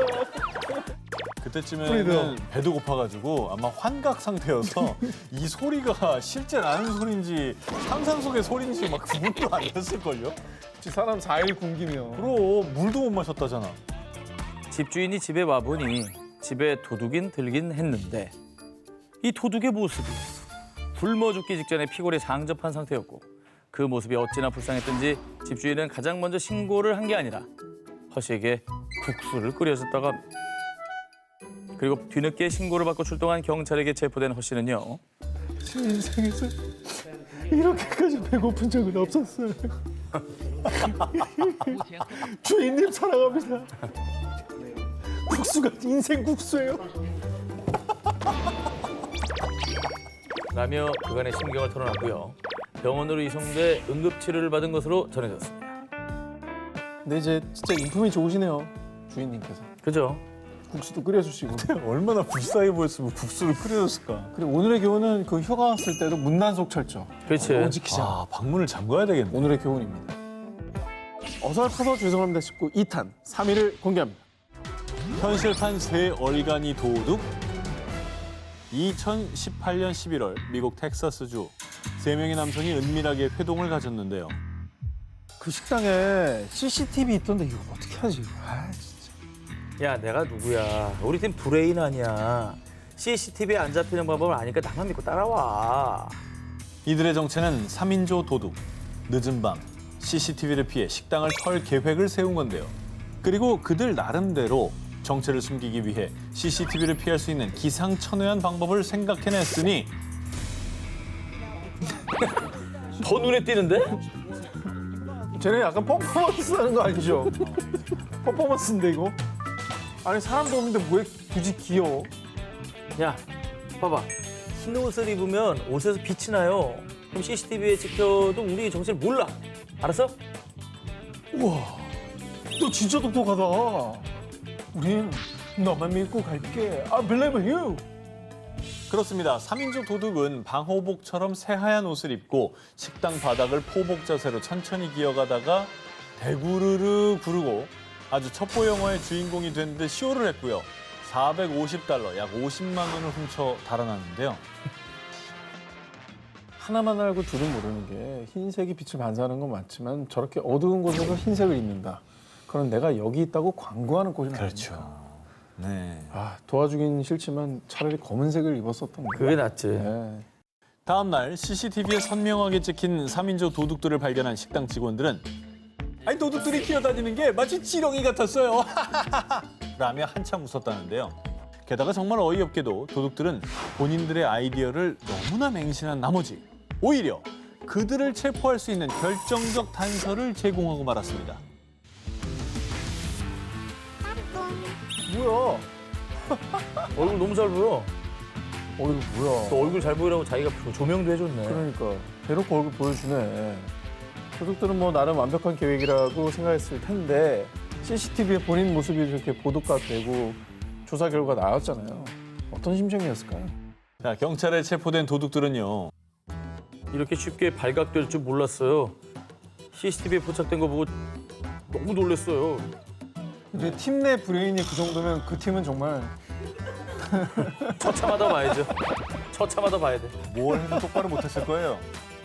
그때쯤에는 배도 고파가지고 아마 환각 상태여서 이 소리가 실제 나는 소리인지 상상 속의 소리인지 막 구분도 안 됐을걸요? 사람 4일 굶기면. 그럼 물도 못 마셨다잖아. 집주인이 집에 와보니 집에 도둑인 들긴 했는데 이 도둑의 모습이 굶어 죽기 직전에 피골이 상접한 상태였고 그 모습이 어찌나 불쌍했던지 집주인은 가장 먼저 신고를 한 게 아니라 허 씨에게 국수를 끓여줬다고 합니다. 그리고 뒤늦게 신고를 받고 출동한 경찰에게 체포된 허 씨는요. 제 인생에서 이렇게까지 배고픈 적은 없었어요. 주인님 사랑합니다. 국수가 인생 국수예요. 라며 그간의 심경을 털어놨고요. 병원으로 이송돼 응급치료를 받은 것으로 전해졌습니다. 근데 이제 진짜 인품이 좋으시네요, 주인님께서. 그죠? 국수도 끓여주시고. 얼마나 불쌍해 보였으면 국수를 끓여줬을까. 그리고 오늘의 교훈은 그 휴가 왔을 때도 문단속 철저. 그렇지. 너무 지키자. 아, 방문을 잠가야 되겠네. 오늘의 교훈입니다. 어설퍼서 죄송합니다 싶고 2탄 3위를 공개합니다. 현실판 새 얼간이 도둑. 2018년 11월 미국 텍사스주 3명의 남성이 은밀하게 회동을 가졌는데요. 그 식당에 CCTV 있던데 이거 어떻게 하지? 아 진짜. 야, 내가 누구야? 우리 팀 브레인 아니야. CCTV에 안 잡히는 방법을 아니까 나만 믿고 따라와. 이들의 정체는 3인조 도둑. 늦은 밤 CCTV를 피해 식당을 털 계획을 세운 건데요. 그리고 그들 나름대로 정체를 숨기기 위해 CCTV를 피할 수 있는 기상천외한 방법을 생각해냈으니 더 눈에 띄는데? 쟤네 약간 퍼포먼스 하는 거 아니죠? 퍼포먼스인데 이거? 아니 사람도 없는데 왜 굳이 귀여워? 야, 봐봐. 흰 옷을 입으면 옷에서 빛이 나요. 그럼 CCTV에 찍혀도 우리 정체를 몰라. 알았어? 우와, 너 진짜 똑똑하다. 우린 너만 믿고 갈게. I believe you. 그렇습니다. 3인조 도둑은 방호복처럼 새하얀 옷을 입고 식당 바닥을 포복 자세로 천천히 기어가다가 대구르르 구르고 아주 첩보 영화의 주인공이 된 듯 쇼를 했고요. $450, 약 50만 원을 훔쳐 달아났는데요. 하나만 알고 둘은 모르는 게 흰색이 빛을 반사하는 건 맞지만 저렇게 어두운 곳에서 흰색을 입는다. 그럼 내가 여기 있다고 광고하는 꼴이 나니까. 그렇죠. 네. 아, 도와주긴 싫지만 차라리 검은색을 입었었던 거야. 그게 낫지. 네. 다음 날 CCTV에 선명하게 찍힌 3인조 도둑들을 발견한 식당 직원들은 아니 도둑들이 뛰어다니는 게 마치 지렁이 같았어요. 라며 한참 웃었다는데요. 게다가 정말 어이없게도 도둑들은 본인들의 아이디어를 너무나 맹신한 나머지 오히려 그들을 체포할 수 있는 결정적 단서를 제공하고 말았습니다. 뭐야? 얼굴 너무 잘 보여. 얼굴 뭐야? 또 얼굴 잘 보이라고 자기가 조명도 해줬네. 그러니까 대놓고 얼굴 보여주네. 도둑들은 뭐 나름 완벽한 계획이라고 생각했을 텐데 CCTV에 본인 모습이 이렇게 보도가 되고 조사 결과 나왔잖아요. 어떤 심정이었을까요? 자, 경찰에 체포된 도둑들은요. 이렇게 쉽게 발각될 줄 몰랐어요. CCTV에 포착된 거 보고 너무 놀랐어요. 근데 팀 내 브레인이 그 정도면 그 팀은 정말 처참하다 봐야죠. 처참하다 봐야 돼. 뭘 해도 똑바로 못했을 거예요.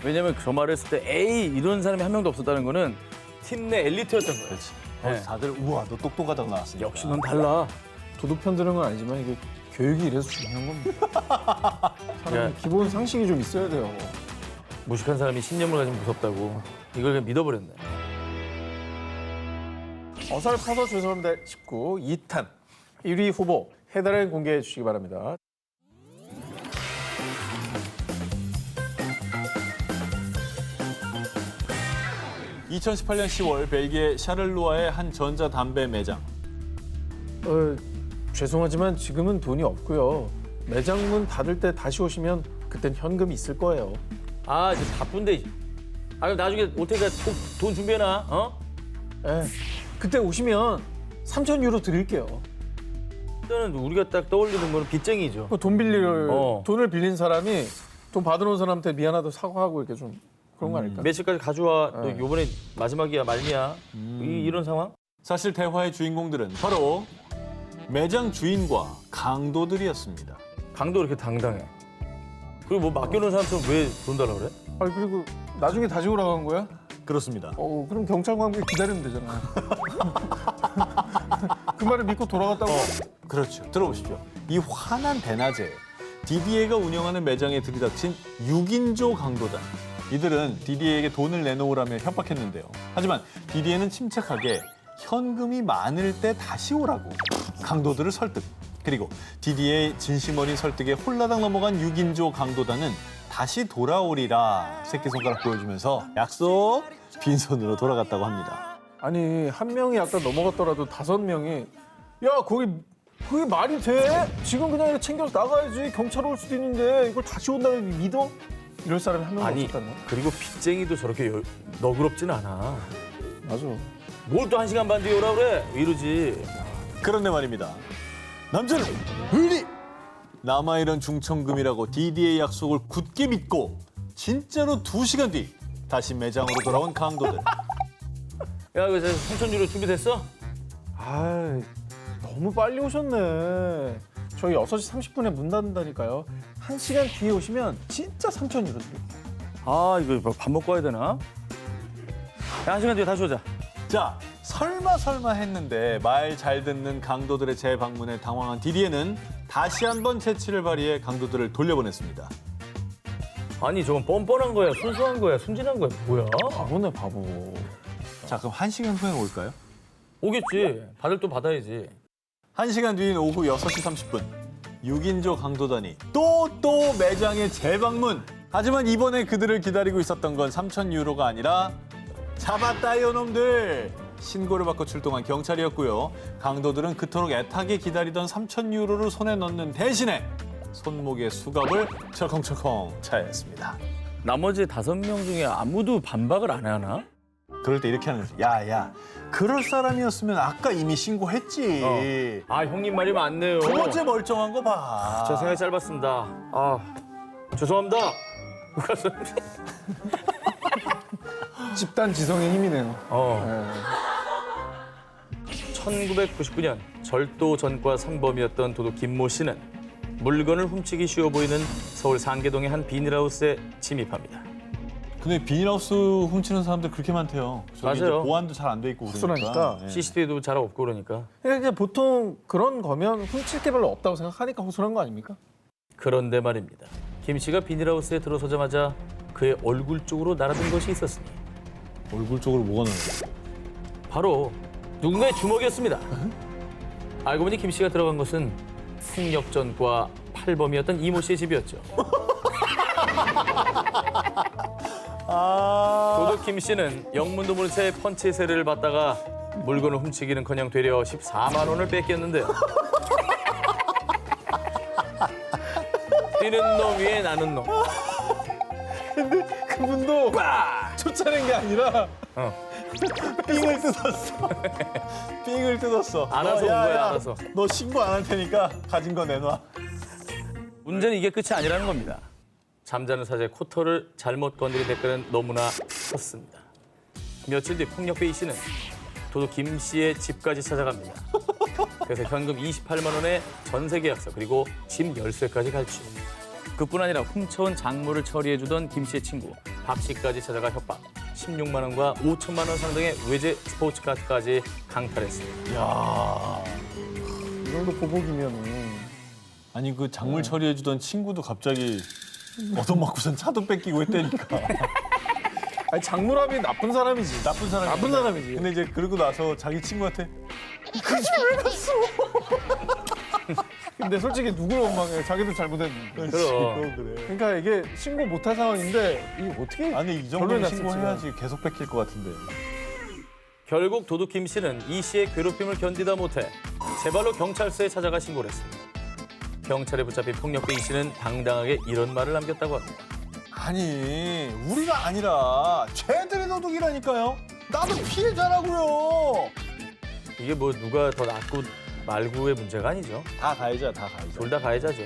왜냐면 그 말을 했을 때 에이 이런 사람이 한 명도 없었다는 거는 팀 내 엘리트였던 거야. 그렇지. 네. 다들 우와 너 똑똑하다고 나왔으니까. 역시 넌 달라. 도둑 편드는 건 아니지만 이게 교육이 이래서 중요한 겁니다. 야. 사람 기본 상식이 좀 있어야 돼요. 무식한 사람이 신념을 가지면 무섭다고 이걸 그냥 믿어버렸네. 어설퍼서 죄송합니다 19 2탄 1위 후보 해달을 공개해 주시기 바랍니다. (2018년 10월) 벨기에 샤를루아의 한 전자담배 매장. 죄송하지만 지금은 돈이 없고요. 매장 문 닫을 때 다시 오시면 그땐 현금이 있을 거예요. 아 이제 바쁜데. 아 그럼 나중에 올 테니까 꼭 돈 준비해놔. 어? 예, 그때 오시면 3,000유로 드릴게요. 일단은 우리가 딱 떠올리는 거는 빚쟁이죠. 돈을 빌린 사람이 돈 받아놓은 사람한테 미안하다고 사과하고 이렇게 좀 그런 거 아닐까? 며칠까지 가져와. 너 요번에 마지막이야 말미야. 이런 상황? 사실 대화의 주인공들은 바로 매장 주인과 강도들이었습니다. 강도 이렇게 당당해. 그리고 뭐 맡겨놓은 사람처럼 왜 돈 달라고 그래? 아니 그리고 나중에 다시 오라고 한 거야? 그렇습니다. 그럼 경찰 관계 기다리면 되잖아. 그 말을 믿고 돌아갔다고. 그렇죠. 들어보십시오. 이 환한 대낮에 디디에가 운영하는 매장에 들이닥친 6인조 강도단. 이들은 디디에에게 돈을 내놓으라며 협박했는데요. 하지만 디디에는 침착하게 현금이 많을 때 다시 오라고 강도들을 설득. 그리고 디디에의 진심 어린 설득에 홀라당 넘어간 6인조 강도단은 다시 돌아오리라 새끼손가락 보여주면서 약속 빈손으로 돌아갔다고 합니다. 아니 한 명이 아까 넘어갔더라도 5명이 야 그게 말이 돼? 지금 그냥 이렇게 챙겨서 나가야지. 경찰 올 수도 있는데 이걸 다시 온다고 믿어? 이럴 사람이 한 명도 아니 없었다네. 그리고 빚쟁이도 저렇게 너그럽진 않아. 맞아. 뭘 또 1시간 반 뒤에 오라 그래? 이러지. 그런데 말입니다. 남자는 의리! 남아이런 중천금이라고 디디의 약속을 굳게 믿고 진짜로 2시간 뒤 다시 매장으로 돌아온 강도들. 야, 그래서 3,000유로 준비됐어? 아, 너무 빨리 오셨네. 저희 6시 30분에 문 닫는다니까요. 1시간 뒤에 오시면 진짜 3,000유로 드릴게요. 아, 이거 밥 먹고 와야 되나? 야, 1시간 뒤에 다시 오자. 자, 설마 했는데 말 잘 듣는 강도들의 재방문에 당황한 디디에는 다시 한번 재치를 발휘해 강도들을 돌려보냈습니다. 아니, 저건 뻔뻔한 거야, 순수한 거야, 순진한 거야, 뭐야? 바보네, 바보. 자, 그럼 1시간 후에 올까요? 오겠지. 받을 돈 받아야지. 1시간 뒤인 오후 6시 30분. 6인조 강도단이 또 매장에 재방문. 하지만 이번에 그들을 기다리고 있었던 건 3,000유로가 아니라 잡았다 이놈들. 신고를 받고 출동한 경찰이었고요. 강도들은 그토록 애타게 기다리던 3,000유로를 손에 넣는 대신에 손목에 수갑을 철컹철컹 차야했습니다. 나머지 5명 중에 아무도 반박을 안 하나? 그럴 때 이렇게 하는 거죠. 야, 그럴 사람이었으면 아까 이미 신고했지. 아, 형님 말이 맞네요. 두 번째 멀쩡한 거 봐. 저 생각이 짧았습니다. 아, 죄송합니다. 집단 지성의 힘이네요. 1999년 절도 전과 상범이었던 도둑 김모 씨는 물건을 훔치기 쉬워 보이는 서울 상계동의 한 비닐하우스에 침입합니다. 근데 비닐하우스 훔치는 사람들 그렇게 많대요. 저기 맞아요. 이제 보안도 잘 안 돼 있고 허술하니까. 네. CCTV도 잘 없고 그러니까. 그러니까 보통 그런 거면 훔칠 게 별로 없다고 생각하니까 허술한 거 아닙니까? 그런데 말입니다. 김 씨가 비닐하우스에 들어서자마자 그의 얼굴 쪽으로 날아든 것이 있었으니 얼굴 쪽으로 뭐가 나요? 바로 누군가의 주먹이었습니다. 알고 보니 김 씨가 들어간 것은 폭력전과 팔범이었던 이모 씨의 집이었죠. 도둑 김 씨는 영문도 모른 채 펀치 세례를 받다가 물건을 훔치기는커녕 되려 14만 원을 뺏겼는데요. 뛰는 놈 위에 나는 놈. 근데 그분도 쫓아낸 게 아니라 삥을 뜯었어. 삥을 뜯었어. 알아서 온 거야, 알아서. 너 신고 안 할 테니까 가진 거 내놔. 문제는 이게 끝이 아니라는 겁니다. 잠자는 사자의 코털을 잘못 건드린 대가는 너무나 컸습니다. 며칠 뒤 폭력배 이 씨는 도둑 김 씨의 집까지 찾아갑니다. 그래서 현금 28만 원의 전세 계약서 그리고 집 열쇠까지 갈취. 그뿐 아니라 훔쳐온 작물을 처리해주던 김 씨의 친구 박 씨까지 찾아가 협박. 16만 원과 5천만 원 상당의 외제 스포츠카까지 강탈했습니다. 이야. 이 정도 보복이면은. 아니 그 작물 처리해주던 친구도 갑자기 얻어맞고선 차도 뺏기고 했다니까. 아니 장무람이 나쁜 사람이지. 나쁜 사람이. 나쁜 사람이지. 근데 이제 그러고 나서 자기 친구한테 근데 솔직히 누굴 원망해? 자기도 잘못했는데. 그럼. 그래. 그러니까 이게 신고 못할 상황인데 이게 어떻게? 아니 이 결론이 정도는 났을지. 신고해야지 계속 뺏길 것 같은데. 결국 도둑 김 씨는 이 씨의 괴롭힘을 견디다 못해 제발로 경찰서에 찾아가 신고를 했습니다. 경찰에 붙잡힌 폭력배 이 씨는 당당하게 이런 말을 남겼다고 합니다. 아니 우리가 아니라 쟤들의 도둑이라니까요. 나도 피해자라고요. 이게 뭐 누가 더 낫고 말고의 문제가 아니죠. 다 가해자, 다 가해자. 둘 다 가해자죠.